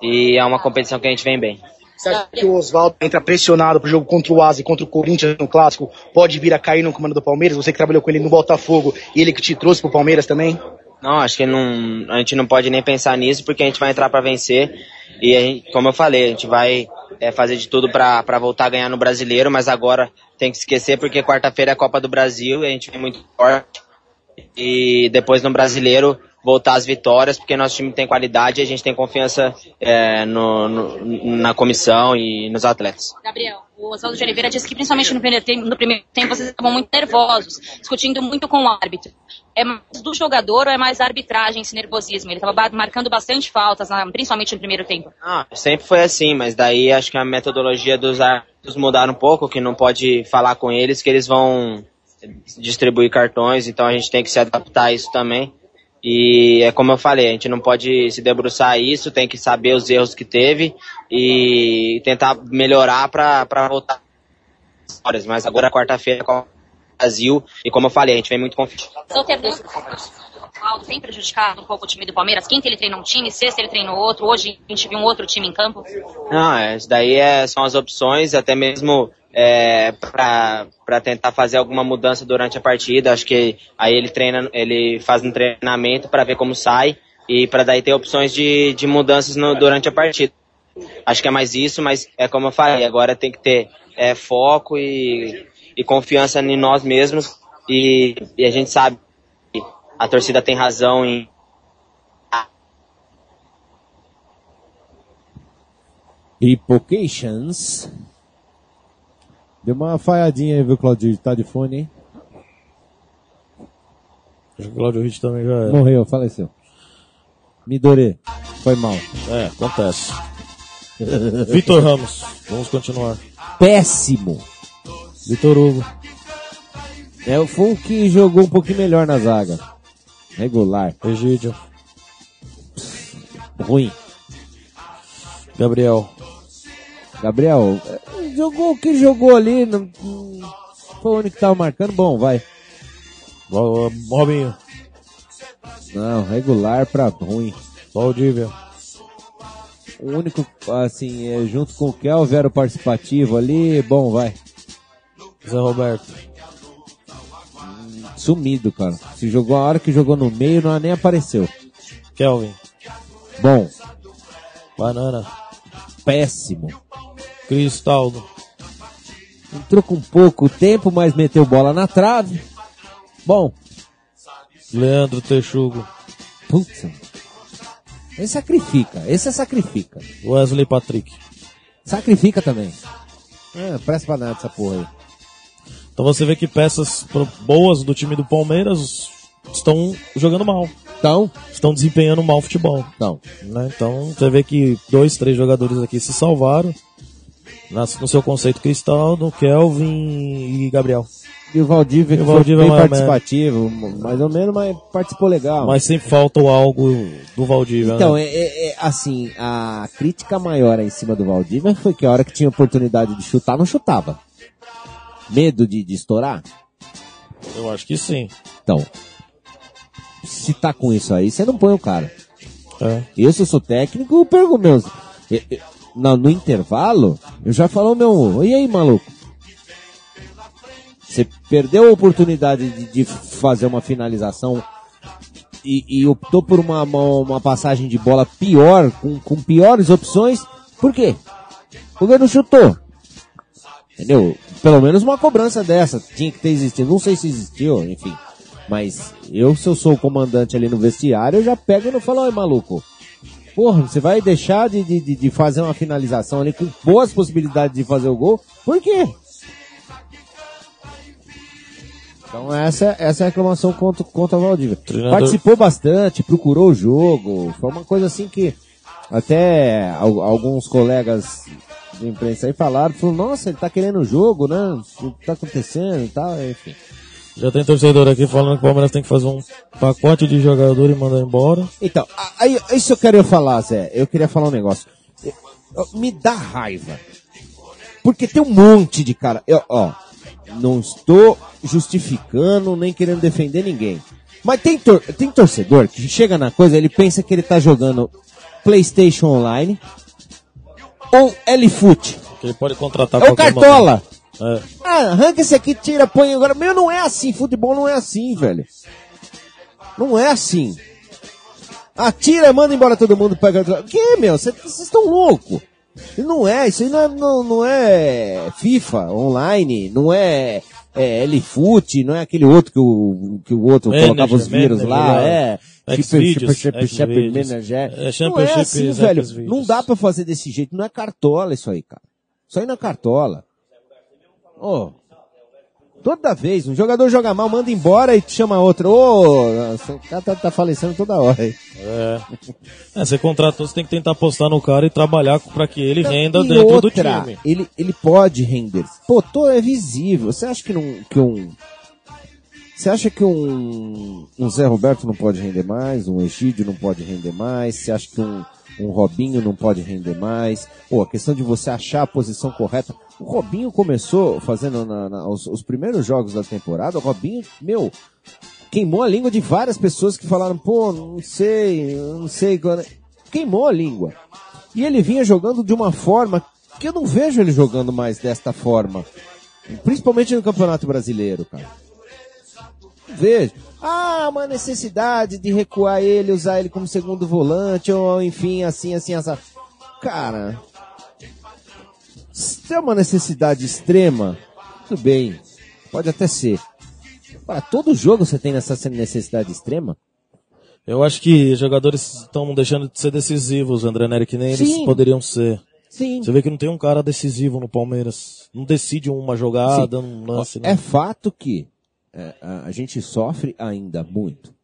e é uma competição que a gente vem bem. Você acha que o Oswaldo entra pressionado pro jogo contra o Asa e contra o Corinthians no Clássico, pode vir a cair no comando do Palmeiras? Você que trabalhou com ele no Botafogo e ele que te trouxe pro Palmeiras também? Não, acho que a gente não pode nem pensar nisso, porque a gente vai entrar para vencer e, a gente, como eu falei, a gente vai fazer de tudo para voltar a ganhar no Brasileiro, mas agora tem que esquecer porque quarta-feira é a Copa do Brasil e a gente vem muito forte e depois no Brasileiro voltar às vitórias, porque nosso time tem qualidade e a gente tem confiança na comissão e nos atletas. Gabriel, o Oswaldo de Oliveira disse que principalmente no primeiro tempo vocês estavam muito nervosos, discutindo muito com o árbitro. É mais do jogador ou é mais a arbitragem, esse nervosismo? Ele estava marcando bastante faltas, principalmente no primeiro tempo. Sempre foi assim, mas daí acho que a metodologia dos árbitros mudaram um pouco, que não pode falar com eles, que eles vão distribuir cartões, então a gente tem que se adaptar a isso também. E é como eu falei, a gente não pode se debruçar a isso, tem que saber os erros que teve e tentar melhorar para voltar às histórias. Mas agora quarta-feira Brasil. E como eu falei, a gente vem muito confiante. O Aldo tem prejudicado um pouco o time do Palmeiras? Quinta ele treinou um time, sexta ele treinou outro, hoje a gente viu um outro time em campo? Não, isso daí são as opções, até mesmo para tentar fazer alguma mudança durante a partida. Acho que aí ele faz um treinamento para ver como sai e para daí ter opções de mudanças durante a partida. Acho que é mais isso, mas é como eu falei, agora tem que ter foco e confiança em nós mesmos e a gente sabe que a torcida tem razão em... Tripocations. Deu uma falhadinha aí, viu, Claudio? Tá de fone, hein? Acho que o Claudio Rich também já era. Morreu, faleceu. Midorê. Foi mal. Acontece. Vitor Ramos. Vamos continuar. Péssimo. Vitor Hugo. Foi o que jogou um pouquinho melhor na zaga. Regular. Egídio. Ruim. Gabriel. Jogou o que jogou ali. Não foi o único que tava marcando. Bom, vai. Robinho. Não, regular pra ruim. Valdívia. O único, assim, junto com o Kelvin era o participativo ali. Bom, vai. Zé Roberto. Sumido, cara. Se jogou a hora que jogou no meio, não nem apareceu. Kelvin. Bom. Banana. Péssimo. Cristaldo. Entrou com pouco tempo, mas meteu bola na trave. Bom. Leandro Texugo. Putz. Esse sacrifica. Wesley Patrick. Sacrifica também. Presta pra nada essa porra aí. Então você vê que peças boas do time do Palmeiras estão jogando mal. Estão desempenhando mal o futebol. Né? Então você vê que 2, 3 jogadores aqui se salvaram. No seu conceito, Cristaldo, Kelvin e Gabriel. E o Valdívia, que foi bem participativo, mais ou menos, mas participou legal. Mas sempre falta algo do Valdívia. Então, né? assim, a crítica maior em cima do Valdívia foi que a hora que tinha oportunidade de chutar, não chutava. Medo de estourar? Eu acho que sim. Então, se tá com isso aí, você não põe o cara. Eu, se eu sou técnico, eu pergunto meus... No intervalo, eu já falo e aí, maluco? Você perdeu a oportunidade de fazer uma finalização e optou por uma passagem de bola pior, com piores opções. Por quê? Porque não chutou. Entendeu? Pelo menos uma cobrança dessa tinha que ter existido. Não sei se existiu, enfim. Mas se eu sou o comandante ali no vestiário, eu já pego e não falo, maluco. Porra, você vai deixar de fazer uma finalização ali com boas possibilidades de fazer o gol? Por quê? Então essa é a reclamação contra o Valdívia. Participou bastante, procurou o jogo. Foi uma coisa assim que até alguns colegas de imprensa aí falaram, nossa, ele tá querendo o jogo, né? O que tá acontecendo e tal, enfim. Já tem torcedor aqui falando que o Palmeiras tem que fazer um pacote de jogador e mandar embora. Então, isso eu queria falar, Zé. Eu queria falar um negócio. Me dá raiva. Porque tem um monte de cara. Não estou justificando nem querendo defender ninguém. Mas tem torcedor que chega na coisa, ele pensa que ele tá jogando PlayStation Online ou L-Foot. Que ele pode contratar ou Cartola. É. Arranca esse aqui, tira, põe agora. Meu, não é assim. Futebol não é assim, velho. Não é assim. Tira, manda embora todo mundo. Pega... Que, meu? Vocês estão loucos. Não é, isso aí não é FIFA online, não é L-Foot, não é aquele outro que o outro colocava os vírus lá, Championship Manager. Não é assim, velho. Não dá pra fazer desse jeito, não é cartola isso aí, cara. Isso aí não é cartola. Toda vez, um jogador joga mal, manda embora e chama outro. O cara tá falecendo toda hora aí. Você contratou, você tem que tentar apostar no cara e trabalhar pra que ele renda dentro do time. Ele pode render. É visível. Você acha Você acha que um Zé Roberto não pode render mais? Um Egídio não pode render mais? Você acha que um Robinho não pode render mais? A questão de você achar a posição correta. O Robinho começou fazendo os primeiros jogos da temporada, o Robinho, queimou a língua de várias pessoas que falaram, pô, não sei. Queimou a língua. E ele vinha jogando de uma forma que eu não vejo ele jogando mais desta forma. Principalmente no Campeonato Brasileiro, cara. Não vejo. Uma necessidade de recuar ele, usar ele como segundo volante, ou enfim, assim. Cara, se é uma necessidade extrema, tudo bem. Pode até ser. Para todo jogo você tem essa necessidade extrema? Eu acho que jogadores estão deixando de ser decisivos, André Nery, que nem eles poderiam ser. Sim. Você vê que não tem um cara decisivo no Palmeiras. Não decide uma jogada, um lance. É fato que a gente sofre ainda muito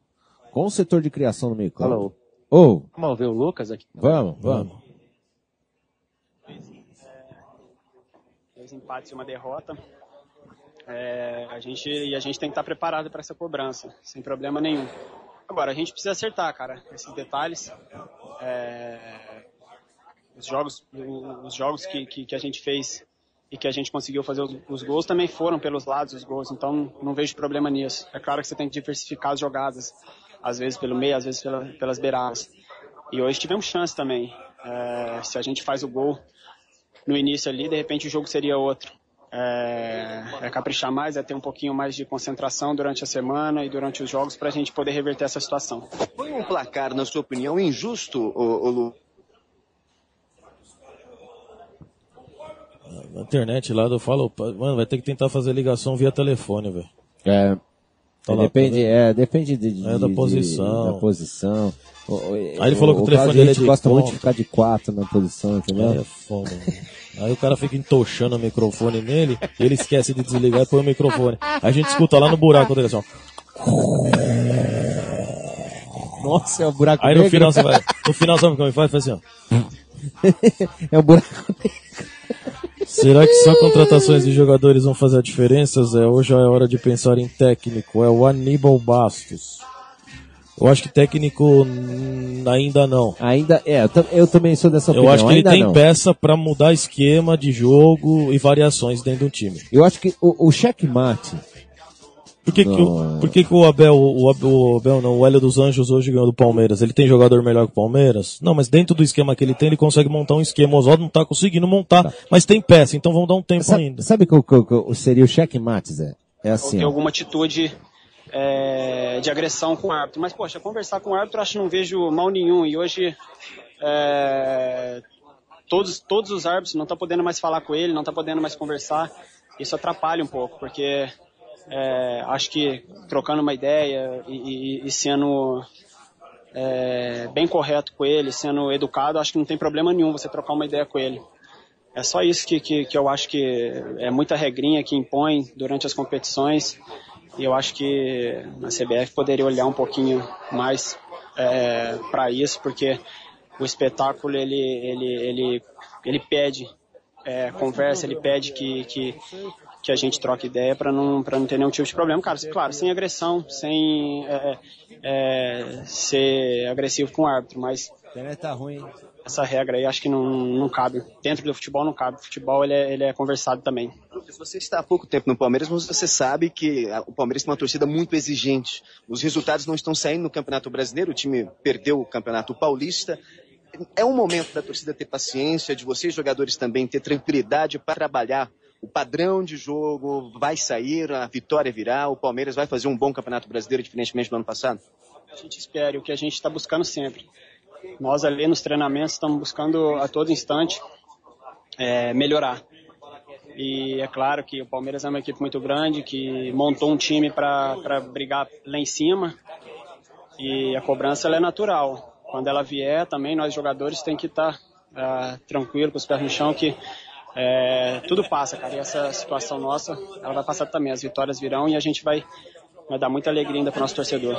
com o setor de criação no meio campo. Vamos ver o Lucas aqui? Vamos. 2 empates e 1 derrota. A gente tem que estar preparado para essa cobrança, sem problema nenhum. Agora, a gente precisa acertar, cara, esses detalhes. Os jogos que a gente fez e que a gente conseguiu fazer os gols também foram pelos lados os gols, então não vejo problema nisso. É claro que você tem que diversificar as jogadas, às vezes pelo meio, às vezes pelas beiradas. E hoje tivemos chance também. Se a gente faz o gol no início ali, de repente o jogo seria outro. Caprichar mais, ter um pouquinho mais de concentração durante a semana e durante os jogos para a gente poder reverter essa situação. Foi um placar, na sua opinião, injusto, Lu? Na internet lá, eu falo, mano, vai ter que tentar fazer ligação via telefone, velho. Depende da posição. Da posição. Aí ele falou que o telefone dele gosta muito de ficar de 4 na posição, entendeu? É foda. Aí o cara fica entochando o microfone nele, ele esquece de desligar e põe o microfone. Aí a gente escuta lá no buraco dele assim, ó. Nossa, é o buraco aí negro. No final sabe como ele faz? Faz assim, ó. É o buraco negro. Será que só contratações de jogadores vão fazer a diferença, Zé? Hoje é hora de pensar em técnico. É o Aníbal Bastos. Eu acho que técnico ainda não. Eu também sou dessa opinião. Eu acho que ainda ele tem não. peça pra mudar esquema de jogo e variações dentro do time. Eu acho que o checkmate... Por que o Hélio dos Anjos hoje ganhou do Palmeiras? Ele tem jogador melhor que o Palmeiras? Não, mas dentro do esquema que ele tem, ele consegue montar um esquema. O Oswaldo não tá conseguindo montar, mas tem peça, então vamos dar um tempo ainda. Sabe o seria o checkmate, Zé? É assim. Ou ter alguma atitude de agressão com o árbitro. Mas, poxa, conversar com o árbitro, acho que não vejo mal nenhum. E hoje, todos os árbitros não estão podendo mais falar com ele, não estão podendo mais conversar. Isso atrapalha um pouco, porque acho que trocando uma ideia e sendo bem correto com ele, sendo educado, acho que não tem problema nenhum você trocar uma ideia com ele. É só isso que eu acho que é muita regrinha que impõe durante as competições, e eu acho que a CBF poderia olhar um pouquinho mais para isso, porque o espetáculo ele pede conversa, ele pede que a gente troque ideia para não ter nenhum tipo de problema. Cara, claro, sem agressão, sem ser agressivo com o árbitro, mas tá ruim. Essa regra aí acho que não cabe. Dentro do futebol não cabe. O futebol ele é conversado também. Lucas, você está há pouco tempo no Palmeiras, mas você sabe que o Palmeiras tem uma torcida muito exigente. Os resultados não estão saindo no Campeonato Brasileiro, o time perdeu o Campeonato Paulista. É um momento da torcida ter paciência, de vocês jogadores também ter tranquilidade para trabalhar. O padrão de jogo vai sair, a vitória virá, o Palmeiras vai fazer um bom Campeonato Brasileiro, diferentemente do ano passado? A gente espera, o que a gente está buscando sempre. Nós ali nos treinamentos estamos buscando a todo instante melhorar. E é claro que o Palmeiras é uma equipe muito grande, que montou um time para brigar lá em cima, e a cobrança ela é natural. Quando ela vier também, nós jogadores tem que estar tranquilo, com os pés no chão, que tudo passa, cara, e essa situação nossa, ela vai passar também, as vitórias virão e a gente vai dar muita alegria ainda pro nosso torcedor.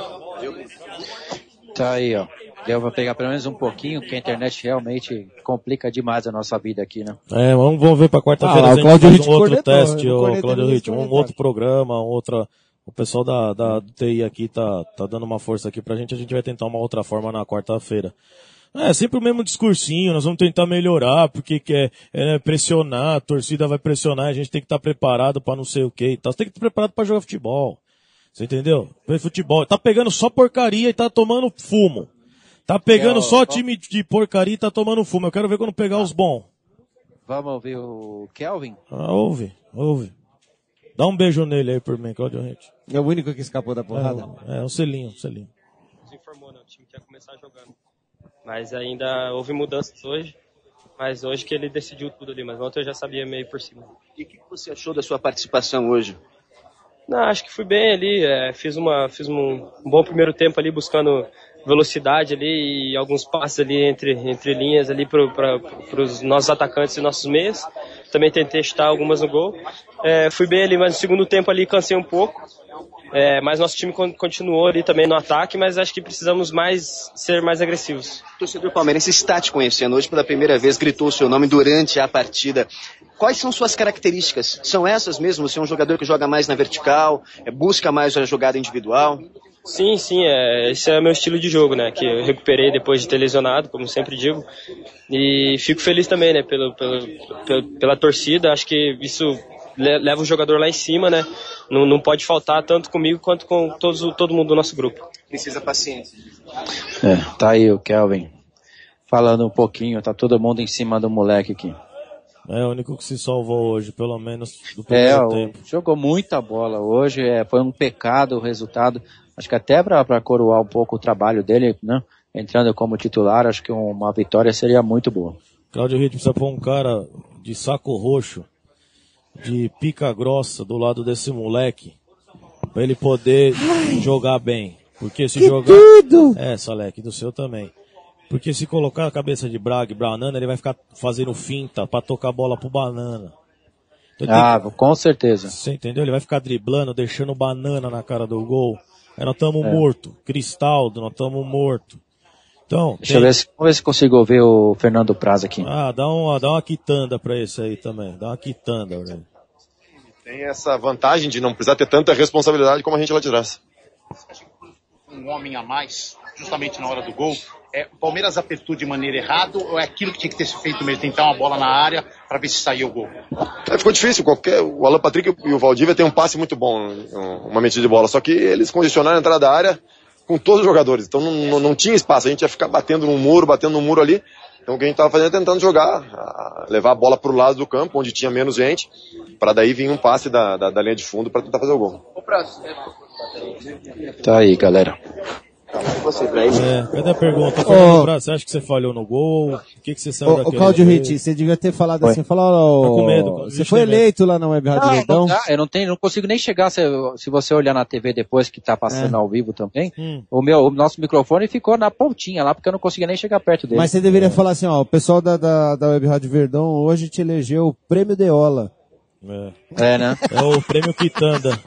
Tá aí, ó. Deu pra pegar pelo menos um pouquinho, porque a internet realmente complica demais a nossa vida aqui, né? Vamos ver pra quarta-feira, a gente faz um outro teste, Cláudio Ritt, um outro programa, o pessoal da TI aqui tá dando uma força aqui pra gente, a gente vai tentar uma outra forma na quarta-feira. É sempre o mesmo discursinho, nós vamos tentar melhorar, porque quer pressionar, a torcida vai pressionar, a gente tem que estar preparado pra não sei o que e tal. Você tem que estar preparado pra jogar futebol. Você entendeu? Futebol. Tá pegando só porcaria e tá tomando fumo. Tá pegando só time de porcaria e tá tomando fumo. Eu quero ver quando pegar os bons. Vamos ouvir o Kelvin? Ouve. Dá um beijo nele aí por mim, Claudio Rente. É o único que escapou da porrada? Um selinho. Nos informou, né? O time que ia começar jogando. Mas ainda houve mudanças hoje. Mas hoje que ele decidiu tudo ali. Mas ontem eu já sabia meio por cima. E o que você achou da sua participação hoje? Não, acho que fui bem ali. Fiz um bom primeiro tempo ali, buscando velocidade ali e alguns passes ali entre linhas ali para os nossos atacantes e nossos meias. Também tentei chutar algumas no gol. Fui bem ali, mas no segundo tempo ali cansei um pouco. Mas nosso time continuou ali também no ataque, mas acho que precisamos ser mais agressivos. O torcedor palmeirense está te conhecendo hoje pela primeira vez, gritou o seu nome durante a partida. Quais são suas características? São essas mesmo? Você é um jogador que joga mais na vertical, busca mais a jogada individual? Sim, esse é o meu estilo de jogo, né? Que eu recuperei depois de ter lesionado, como sempre digo. E fico feliz também, né? Pela torcida. Acho que isso leva o jogador lá em cima, né? Não pode faltar tanto comigo quanto com todo mundo do nosso grupo. Precisa paciência. Tá aí o Kelvin falando um pouquinho, tá todo mundo em cima do moleque aqui. É o único que se salvou hoje, pelo menos do primeiro tempo. Jogou muita bola hoje, foi um pecado o resultado. Acho que até para coroar um pouco o trabalho dele, né? Entrando como titular, acho que uma vitória seria muito boa. Claudio Rente precisa pôr um cara de saco roxo, de pica grossa do lado desse moleque, pra ele poder jogar bem. Porque se jogar... tudo! Salek, do seu também. Porque se colocar a cabeça de Braga e Banana, ele vai ficar fazendo finta pra tocar a bola pro Banana. Então, com certeza. Você entendeu? Ele vai ficar driblando, deixando Banana na cara do gol. Aí nós estamos mortos. Cristaldo, nós estamos mortos. Então, vamos ver se consigo ouvir o Fernando Praz aqui. Dá uma quitanda pra esse aí também. Dá uma quitanda, velho. Tem essa vantagem de não precisar ter tanta responsabilidade como a gente lá de trás. Um homem a mais, justamente na hora do gol, o Palmeiras apertou de maneira errada ou é aquilo que tinha que ter sido feito mesmo, tentar uma bola na área para ver se saía o gol? Ficou difícil, o Alan Patrick e o Valdívia tem um passe muito bom, uma metida de bola, só que eles condicionaram a entrada da área com todos os jogadores, então não tinha espaço, a gente ia ficar batendo no muro ali, então o que a gente estava fazendo é tentando jogar, levar a bola para o lado do campo, onde tinha menos gente, para daí vir um passe da linha de fundo para tentar fazer o gol. Tá aí, galera. Cadê a pergunta? Você acha que você falhou no gol? O que você saiu daquele? Claudio Ricci, você devia ter falado assim, tá com medo. Você foi eleito lá na Web Rádio Verdão? Eu não consigo nem chegar, se você olhar na TV depois que tá passando ao vivo também, o nosso microfone ficou na pontinha lá, porque eu não conseguia nem chegar perto dele. Mas você deveria falar assim, o pessoal da Web Rádio Verdão hoje te elegeu o Prêmio Deola. Né? É o Prêmio Quitanda.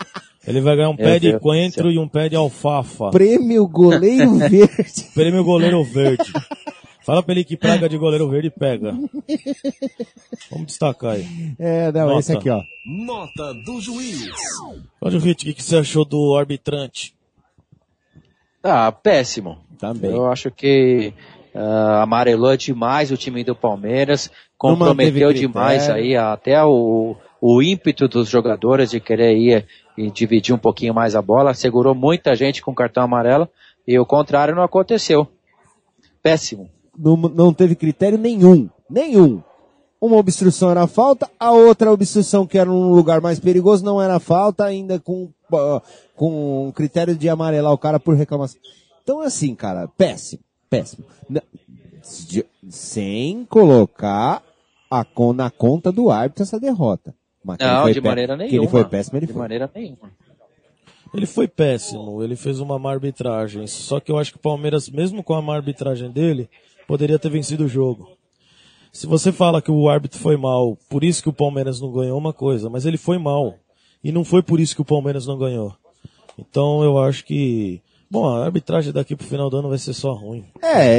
Ele vai ganhar um pé de coentro e um pé de alfafa. Prêmio Goleiro Verde. Prêmio Goleiro Verde. Fala pra ele que praga de goleiro verde pega. Vamos destacar aí. Esse aqui, ó. Nota do juiz. Cláudio Ricci, o que você achou do arbitrante? Péssimo. Também. Eu acho que amarelou demais o time do Palmeiras, comprometeu demais aí até o ímpeto dos jogadores de querer ir e dividir um pouquinho mais a bola, segurou muita gente com cartão amarelo e o contrário não aconteceu. Péssimo. Não teve critério nenhum. Uma obstrução era falta, a outra obstrução que era um lugar mais perigoso não era falta, ainda com critério de amarelar o cara por reclamação. Então assim, cara, péssimo. Sem colocar na conta do árbitro essa derrota. Mas não, de maneira nenhuma. Que ele foi péssimo, de maneira nenhuma. Ele foi péssimo, ele fez uma má arbitragem. Só que eu acho que o Palmeiras, mesmo com a má arbitragem dele, poderia ter vencido o jogo. Se você fala que o árbitro foi mal, por isso que o Palmeiras não ganhou, uma coisa, mas ele foi mal. E não foi por isso que o Palmeiras não ganhou. Então eu acho que... Bom, a arbitragem daqui pro final do ano vai ser só ruim.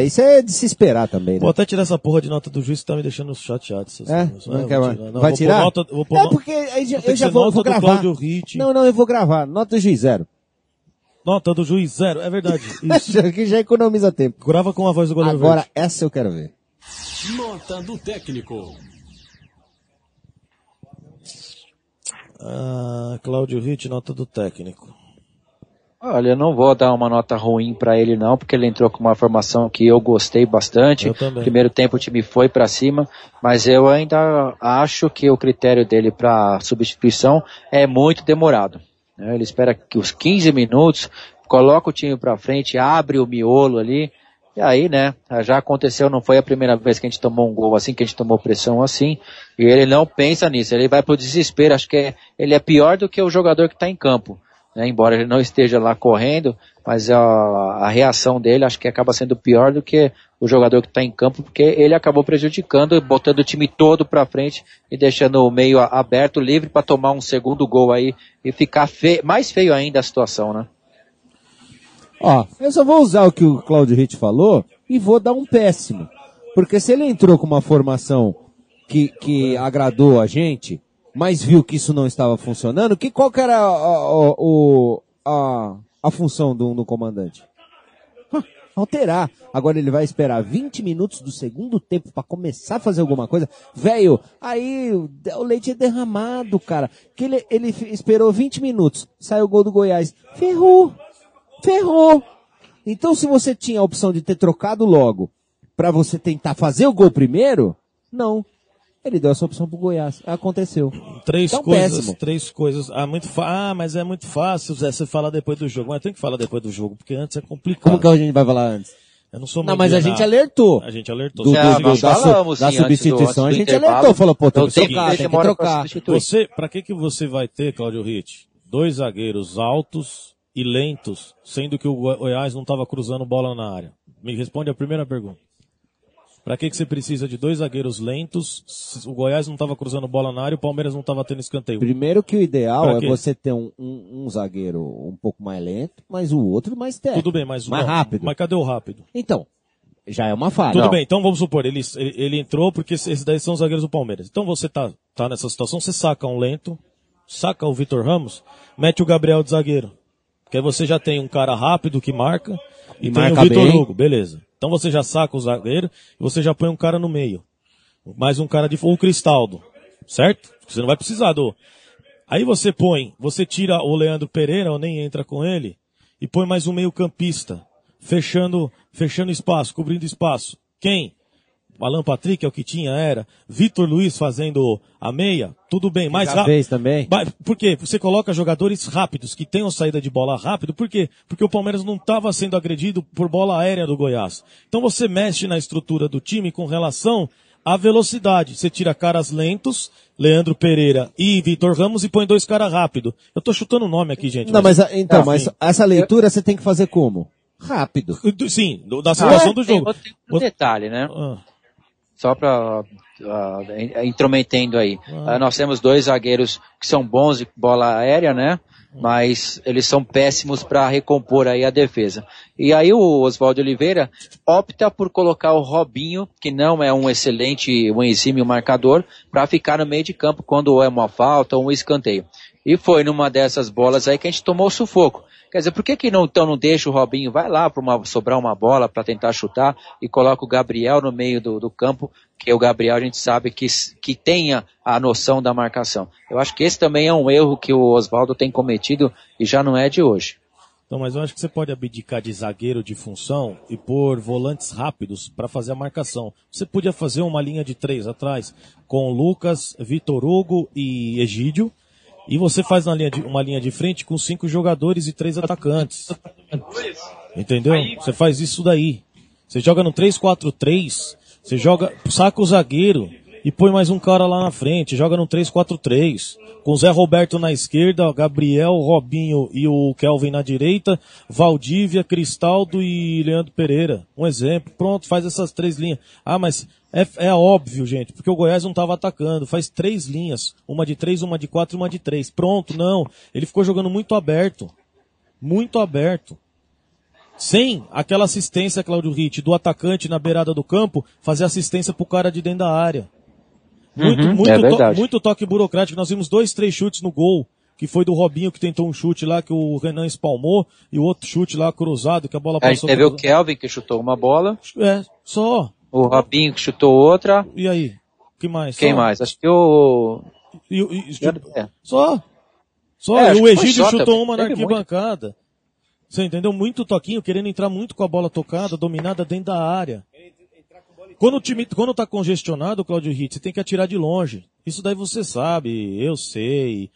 Isso é de se esperar também, né? Vou até tirar essa porra de nota do juiz que tá me deixando chateado. Vai tirar? Porque eu já vou gravar. Não, eu vou gravar. Nota do juiz 0. Nota do juiz, 0. É verdade. Isso. Que já economiza tempo. Grava com a voz do goleiro Agora, verde. essa eu quero ver. Nota do técnico. Cláudio Ritt, nota do técnico. Olha, eu não vou dar uma nota ruim para ele não, porque ele entrou com uma formação que eu gostei bastante. Eu também. Primeiro tempo o time foi para cima, mas eu ainda acho que o critério dele para substituição é muito demorado. Ele espera que os 15 minutos, coloca o time para frente, abre o miolo ali, e aí, né, já aconteceu, não foi a primeira vez que a gente tomou um gol assim, que a gente tomou pressão assim, e ele não pensa nisso, ele vai pro desespero, acho que ele é pior do que o jogador que está em campo, né, embora ele não esteja lá correndo, mas a reação dele acho que acaba sendo pior do que o jogador que está em campo, porque ele acabou prejudicando, botando o time todo para frente e deixando o meio aberto, livre para tomar um segundo gol aí e ficar mais feio ainda a situação, né? Ó, eu só vou usar o que o Cláudio Ritt falou e vou dar um péssimo. Porque se ele entrou com uma formação que agradou a gente, mas viu que isso não estava funcionando, qual que era a função do comandante? Alterar. Agora ele vai esperar 20 minutos do segundo tempo pra começar a fazer alguma coisa. Velho, aí o leite é derramado, cara. Que ele esperou 20 minutos. Saiu o gol do Goiás. Ferrou. Então se você tinha a opção de ter trocado logo pra você tentar fazer o gol primeiro, não. Ele deu essa opção pro Goiás. Aconteceu. Três então, coisas. Mas é muito fácil, Zé, você falar depois do jogo. Mas tem que falar depois do jogo, porque antes é complicado. Como que a gente vai falar antes? Eu não sou Não, mas a gente alertou. A gente alertou. Da substituição, a gente alertou. Falou, pô, tem que trocar. Você, pra que você vai ter, Cláudio Ritt, 2 zagueiros altos e lentos, sendo que o Goiás não estava cruzando bola na área? Me responde a primeira pergunta. Pra que você precisa de 2 zagueiros lentos, o Goiás não estava cruzando bola na área e o Palmeiras não estava tendo escanteio? Primeiro que o ideal é você ter um zagueiro um pouco mais lento, mas o outro mais técnico. Tudo bem, mas mais rápido. Mas cadê o rápido? Então, já é uma falha. Tudo bem, então vamos supor, ele entrou porque esses daí são os zagueiros do Palmeiras. Então você tá nessa situação, você saca um lento, saca o Vitor Ramos, mete o Gabriel de zagueiro. Porque aí você já tem um cara rápido que marca e tem o Vitor Hugo, beleza. Então você já saca o zagueiro e você já põe um cara no meio. Mais um cara ou o Cristaldo, certo? Você não vai precisar Aí você tira o Leandro Pereira, ou nem entra com ele, e põe mais um meio campista, fechando espaço, cobrindo espaço. Quem? Alan Patrick é o que era. Vitor Luiz fazendo a meia, tudo bem, mais rápido. Também. Por quê? Você coloca jogadores rápidos, que tenham saída de bola rápido, por quê? Porque o Palmeiras não estava sendo agredido por bola aérea do Goiás. Então você mexe na estrutura do time com relação à velocidade. Você tira caras lentos, Leandro Pereira e Vitor Ramos, e põe 2 caras rápidos. Eu tô chutando o nome aqui, gente. Não, mas essa leitura você tem que fazer como? Rápido. Sim, da situação do jogo. Tem um detalhe, né? Só para intrometendo aí. Nós temos 2 zagueiros que são bons de bola aérea, né? Mas eles são péssimos para recompor aí a defesa. E aí o Oswaldo Oliveira opta por colocar o Robinho, que não é um exímio marcador, para ficar no meio de campo quando é uma falta ou um escanteio. E foi numa dessas bolas aí que a gente tomou sufoco. Quer dizer, por que não deixa o Robinho, vai lá para sobrar uma bola para tentar chutar e coloca o Gabriel no meio do campo, que o Gabriel a gente sabe que tenha a noção da marcação. Eu acho que esse também é um erro que o Oswaldo tem cometido e já não é de hoje. Então, mas eu acho que você pode abdicar de zagueiro de função e pôr volantes rápidos para fazer a marcação. Você podia fazer uma linha de 3 atrás com Lucas, Vitor Hugo e Egídio. E você faz uma linha de frente com 5 jogadores e 3 atacantes. Entendeu? Você faz isso daí. Você joga no 3-4-3, você saca o zagueiro e põe mais um cara lá na frente, joga no 3-4-3, com o Zé Roberto na esquerda, Gabriel, Robinho e o Kelvin na direita, Valdívia, Cristaldo e Leandro Pereira. Um exemplo. Pronto, faz essas 3 linhas. Mas é óbvio, gente, porque o Goiás não estava atacando. Faz 3 linhas. Uma de 3, uma de 4 e uma de 3. Pronto, não. Ele ficou jogando muito aberto. Muito aberto. Sem aquela assistência, Cláudio Ritt, do atacante na beirada do campo, fazer assistência pro cara de dentro da área. Muito toque burocrático. Nós vimos 2, 3 chutes no gol. que foi do Robinho que tentou um chute lá que o Renan espalmou, e o outro chute lá cruzado, que a bola A passou... gente teve o Kelvin que chutou uma bola. Só. O Robinho que chutou outra. E aí? Que mais? Quem Só? mais? Acho que o... Só. Acho E o que foi Egídio só chutou também. uma na Teve arquibancada. Você entendeu? Muito toquinho, querendo entrar muito com a bola tocada, dominada dentro da área. Quando o time, quando tá congestionado, Cláudio Ritt, você tem que atirar de longe. Isso daí você sabe, eu sei,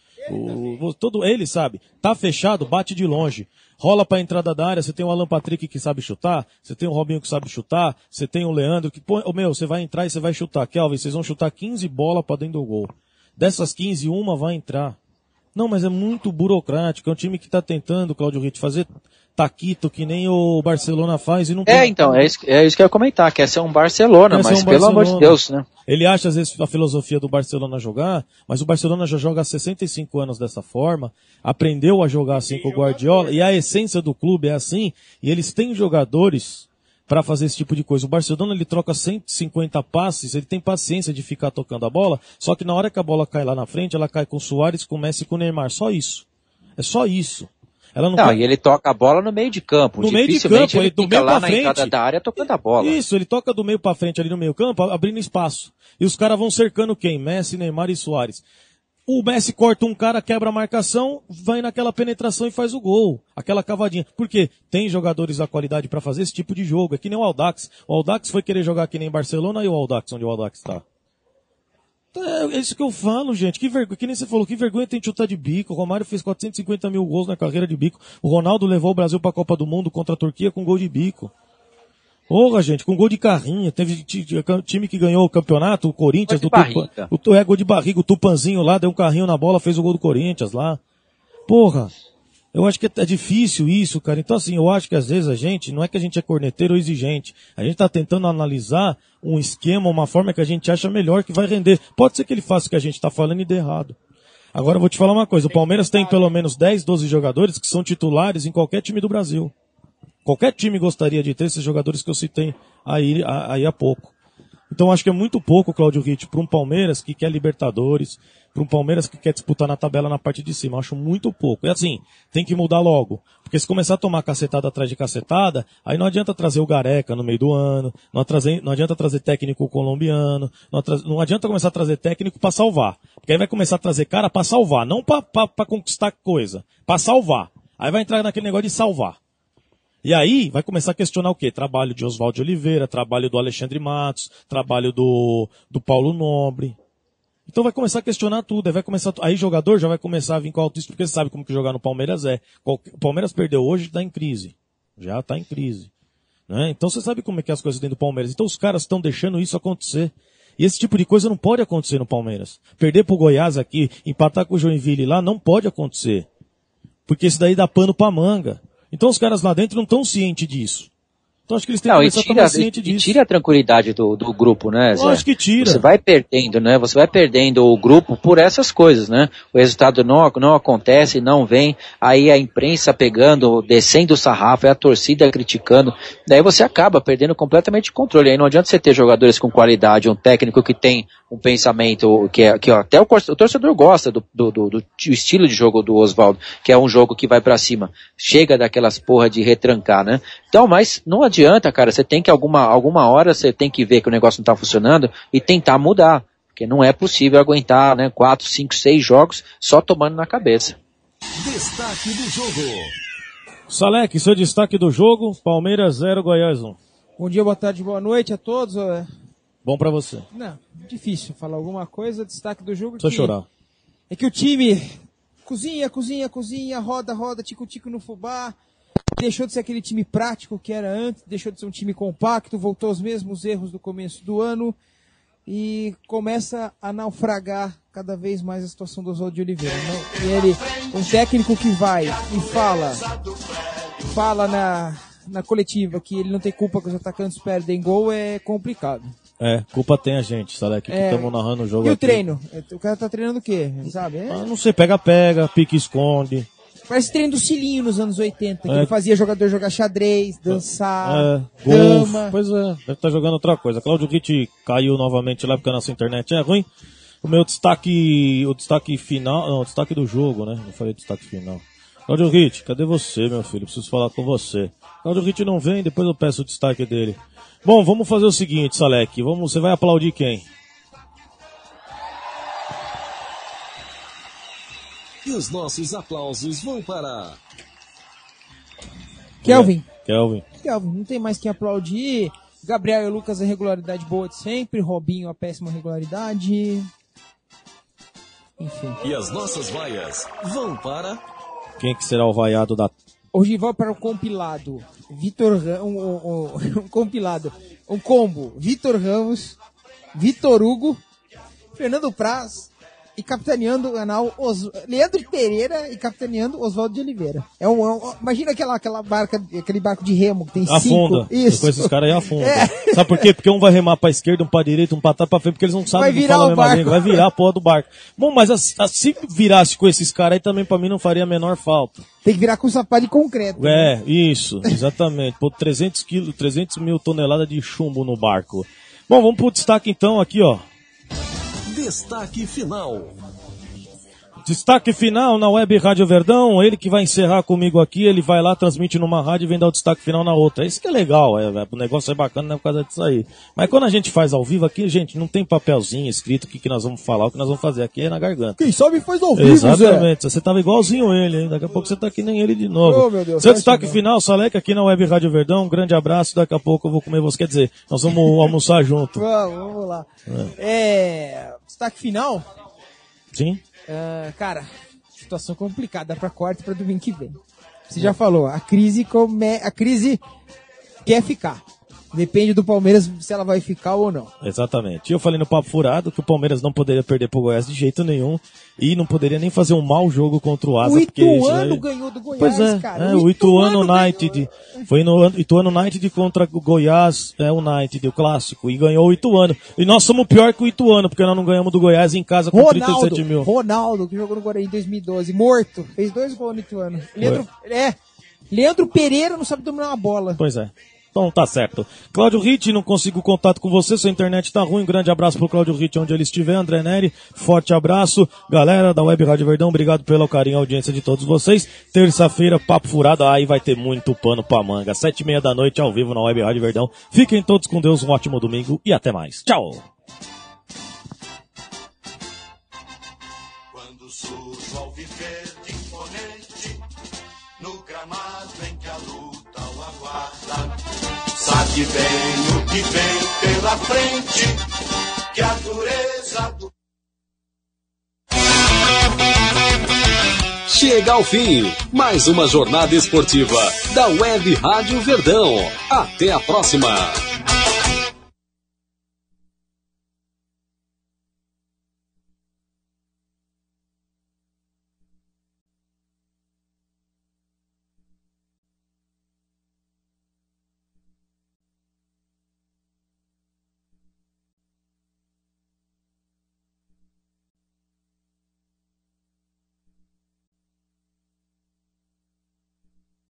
todo ele sabe. Tá fechado, bate de longe. Rola pra entrada da área, você tem o Alan Patrick que sabe chutar, você tem o Robinho que sabe chutar, você tem o Leandro que põe, você vai entrar e você vai chutar. Kelvin, vocês vão chutar 15 bolas pra dentro do gol. Dessas 15, uma vai entrar. Não, mas é muito burocrático, é um time que tá tentando, Cláudio Ritt, fazer taquito que nem o Barcelona faz e não tem... Então, é isso que eu ia comentar, quer ser um Barcelona, mas pelo amor de Deus, né? Ele acha às vezes a filosofia do Barcelona jogar, mas o Barcelona já joga há 65 anos dessa forma, aprendeu a jogar assim com o Guardiola, e a essência do clube é assim, e eles têm jogadores para fazer esse tipo de coisa. O Barcelona, ele troca 150 passes, ele tem paciência de ficar tocando a bola, só que na hora que a bola cai lá na frente, ela cai com o Suárez, com o Messi e com o Neymar, só isso. É só isso. Ela não, e ele toca a bola no meio de campo. No meio de campo, ele do fica meio lá pra na frente. entrada da área tocando a bola. Isso, ele toca do meio pra frente ali no meio campo, abrindo espaço. E os caras vão cercando quem? Messi, Neymar e Suárez. O Messi corta um cara, quebra a marcação, vai naquela penetração e faz o gol. Aquela cavadinha. Por quê? Tem jogadores da qualidade pra fazer esse tipo de jogo. É que nem o Audax. O Audax foi querer jogar que nem Barcelona e o Audax, onde o Audax tá. É isso que eu falo, gente. Que vergonha, que nem você falou, que vergonha tem de chutar de bico. O Romário fez 450 mil gols na carreira de bico. O Ronaldo levou o Brasil pra Copa do Mundo contra a Turquia com gol de bico. Porra, gente, com gol de carrinho. Teve time que ganhou o campeonato, o Corinthians, gol de barriga, o Tupanzinho lá, deu um carrinho na bola, fez o gol do Corinthians lá. Porra. Eu acho que é difícil isso, cara. Então, assim, eu acho que às vezes a gente, não é que a gente é corneteiro ou exigente. A gente tá tentando analisar um esquema, uma forma que a gente acha melhor que vai render. Pode ser que ele faça o que a gente tá falando e dê errado. Agora eu vou te falar uma coisa. O Palmeiras tem pelo menos 10, 12 jogadores que são titulares em qualquer time do Brasil. Qualquer time gostaria de ter esses jogadores que eu citei aí há pouco. Então acho que é muito pouco, Cláudio Ritt, para um Palmeiras que quer Libertadores, para um Palmeiras que quer disputar na tabela na parte de cima. Acho muito pouco. É assim, tem que mudar logo. Porque se começar a tomar cacetada atrás de cacetada, aí não adianta trazer o Gareca no meio do ano, não adianta trazer técnico colombiano, não adianta começar a trazer técnico para salvar. Porque aí vai começar a trazer cara para salvar, não para conquistar coisa, para salvar. Aí vai entrar naquele negócio de salvar. E aí vai começar a questionar o quê? Trabalho de Oswaldo de Oliveira, trabalho do Alexandre Matos, trabalho do Paulo Nobre. Então vai começar a questionar tudo. Aí jogador já vai começar a vir com autoestima, porque você sabe como que jogar no Palmeiras é. O Palmeiras perdeu hoje, está em crise. Já está em crise. Né? Então você sabe como é que é as coisas dentro do Palmeiras. Então os caras estão deixando isso acontecer. E esse tipo de coisa não pode acontecer no Palmeiras. Perder pro Goiás aqui, empatar com o Joinville lá, não pode acontecer. Porque isso daí dá pano pra manga. Então os caras lá dentro não estão cientes disso. Então acho que eles têm que começar a tomar ciente disso. Tira a tranquilidade do grupo, né, Zé? Eu acho que tira. Você vai perdendo, né? Você vai perdendo o grupo por essas coisas, né? O resultado não acontece, não vem, aí a imprensa pegando, descendo o sarrafo, é a torcida criticando, daí você acaba perdendo completamente o controle. Aí não adianta você ter jogadores com qualidade, um técnico que tem um pensamento que até o torcedor gosta do estilo de jogo do Oswaldo, que é um jogo que vai pra cima, chega daquelas porra de retrancar, né? Então, mas não adianta, cara, você tem que alguma hora você tem que ver que o negócio não tá funcionando e tentar mudar, porque não é possível aguentar, né, 4, 5, 6 jogos só tomando na cabeça. Destaque do jogo. Salek, seu destaque do jogo, Palmeiras 0, Goiás 1. Bom dia, boa tarde, boa noite a todos. Bom pra você. Não, difícil falar alguma coisa, destaque do jogo. Só chorar. É que o time cozinha, roda, tico-tico no fubá, deixou de ser aquele time prático que era antes, deixou de ser um time compacto, voltou aos mesmos erros do começo do ano e começa a naufragar cada vez mais a situação do Oswaldo de Oliveira. E ele, um técnico que vai e fala na coletiva que ele não tem culpa que os atacantes perdem gol, é complicado. Culpa tem a gente, Salek, que estamos narrando o jogo aqui. E o aqui. treino? O cara tá treinando o quê? Sabe? Não sei, pega, pique esconde. Parece treino do Cilinho nos anos 80, que ele fazia jogador jogar xadrez, dançar, golfe. dama. Pois é, deve estar jogando outra coisa. Cláudio Ritt caiu novamente lá porque a nossa internet é ruim. O meu destaque final, não, o destaque do jogo, né? Não falei destaque final. Cláudio Ritt, cadê você, meu filho? Preciso falar com você. Cláudio Ritt não vem, depois eu peço o destaque dele. Bom, vamos fazer o seguinte, Salek. Você vai aplaudir quem? E os nossos aplausos vão para... Kelvin, Kelvin, não tem mais que aplaudir. Gabriel e Lucas, a regularidade boa de sempre. Robinho, a péssima regularidade. Enfim. E as nossas vaias vão para... Quem que será o vaiado da... Hoje vai para o compilado. Um compilado. Um combo. Vitor Ramos, Vitor Hugo, Fernando Praz e capitaneando o canal Leandro Pereira e capitaneando Oswaldo de Oliveira. Imagina aquele barco de remo que tem afunda. 5. Isso. Depois esses caras aí afundam. Sabe por quê? Porque um vai remar pra esquerda, um pra direita, um pra trás, pra frente, porque eles não sabem que falam a mesma língua. Vai virar a porra do barco. Bom, mas se virasse com esses caras aí também pra mim não faria a menor falta. Tem que virar com sapato de concreto. Né? Isso, exatamente. Pô, 300 mil toneladas de chumbo no barco. Bom, vamos pro destaque então aqui, ó. Destaque final. Destaque final na Web Rádio Verdão, ele que vai encerrar comigo aqui, ele vai lá, transmite numa rádio e vem dar o destaque final na outra. Isso que é legal, o negócio é bacana, não é por causa disso aí. Mas quando a gente faz ao vivo aqui, gente, não tem papelzinho escrito o que nós vamos falar, o que nós vamos fazer aqui é na garganta. Quem sabe faz ao vivo, exatamente, Zé. Você tava igualzinho ele, hein? Daqui a pouco você tá que nem ele de novo. Oh, meu Deus, seu destaque final, Salek, aqui na Web Rádio Verdão, um grande abraço, daqui a pouco eu vou comer você, quer dizer, nós vamos almoçar junto. Vamos lá. Destaque final? Sim. Cara, situação complicada para quarta e para domingo que vem. Você já falou, a crise quer ficar. Depende do Palmeiras se ela vai ficar ou não. Exatamente. Eu falei no Papo Furado que o Palmeiras não poderia perder pro Goiás de jeito nenhum e não poderia nem fazer um mau jogo contra o Asa. O Ituano ganhou do Goiás, cara. O Ituano United. Foi no Ituano United contra o Goiás United, o clássico, e ganhou o Ituano. E nós somos pior que o Ituano, porque nós não ganhamos do Goiás em casa com 37 mil. Ronaldo, que jogou no Guarani em 2012, morto, fez 2 gols no Ituano. Leandro Pereira não sabe dominar uma bola. Pois é. Então tá certo. Cláudio Ritt, não consigo contato com você, sua internet tá ruim. Um grande abraço pro Cláudio Ritt onde ele estiver. André Neri, forte abraço. Galera da Web Rádio Verdão, obrigado pelo carinho e audiência de todos vocês. Terça-feira, Papo Furado, aí vai ter muito pano pra manga. 7h30 da noite ao vivo na Web Rádio Verdão. Fiquem todos com Deus, um ótimo domingo e até mais. Tchau! Quando surge o alviverde imponente, no gramado em que a luta o aguarda, sabe bem o que vem pela frente, que a dureza do... Chega ao fim, mais uma jornada esportiva da Web Rádio Verdão. Até a próxima!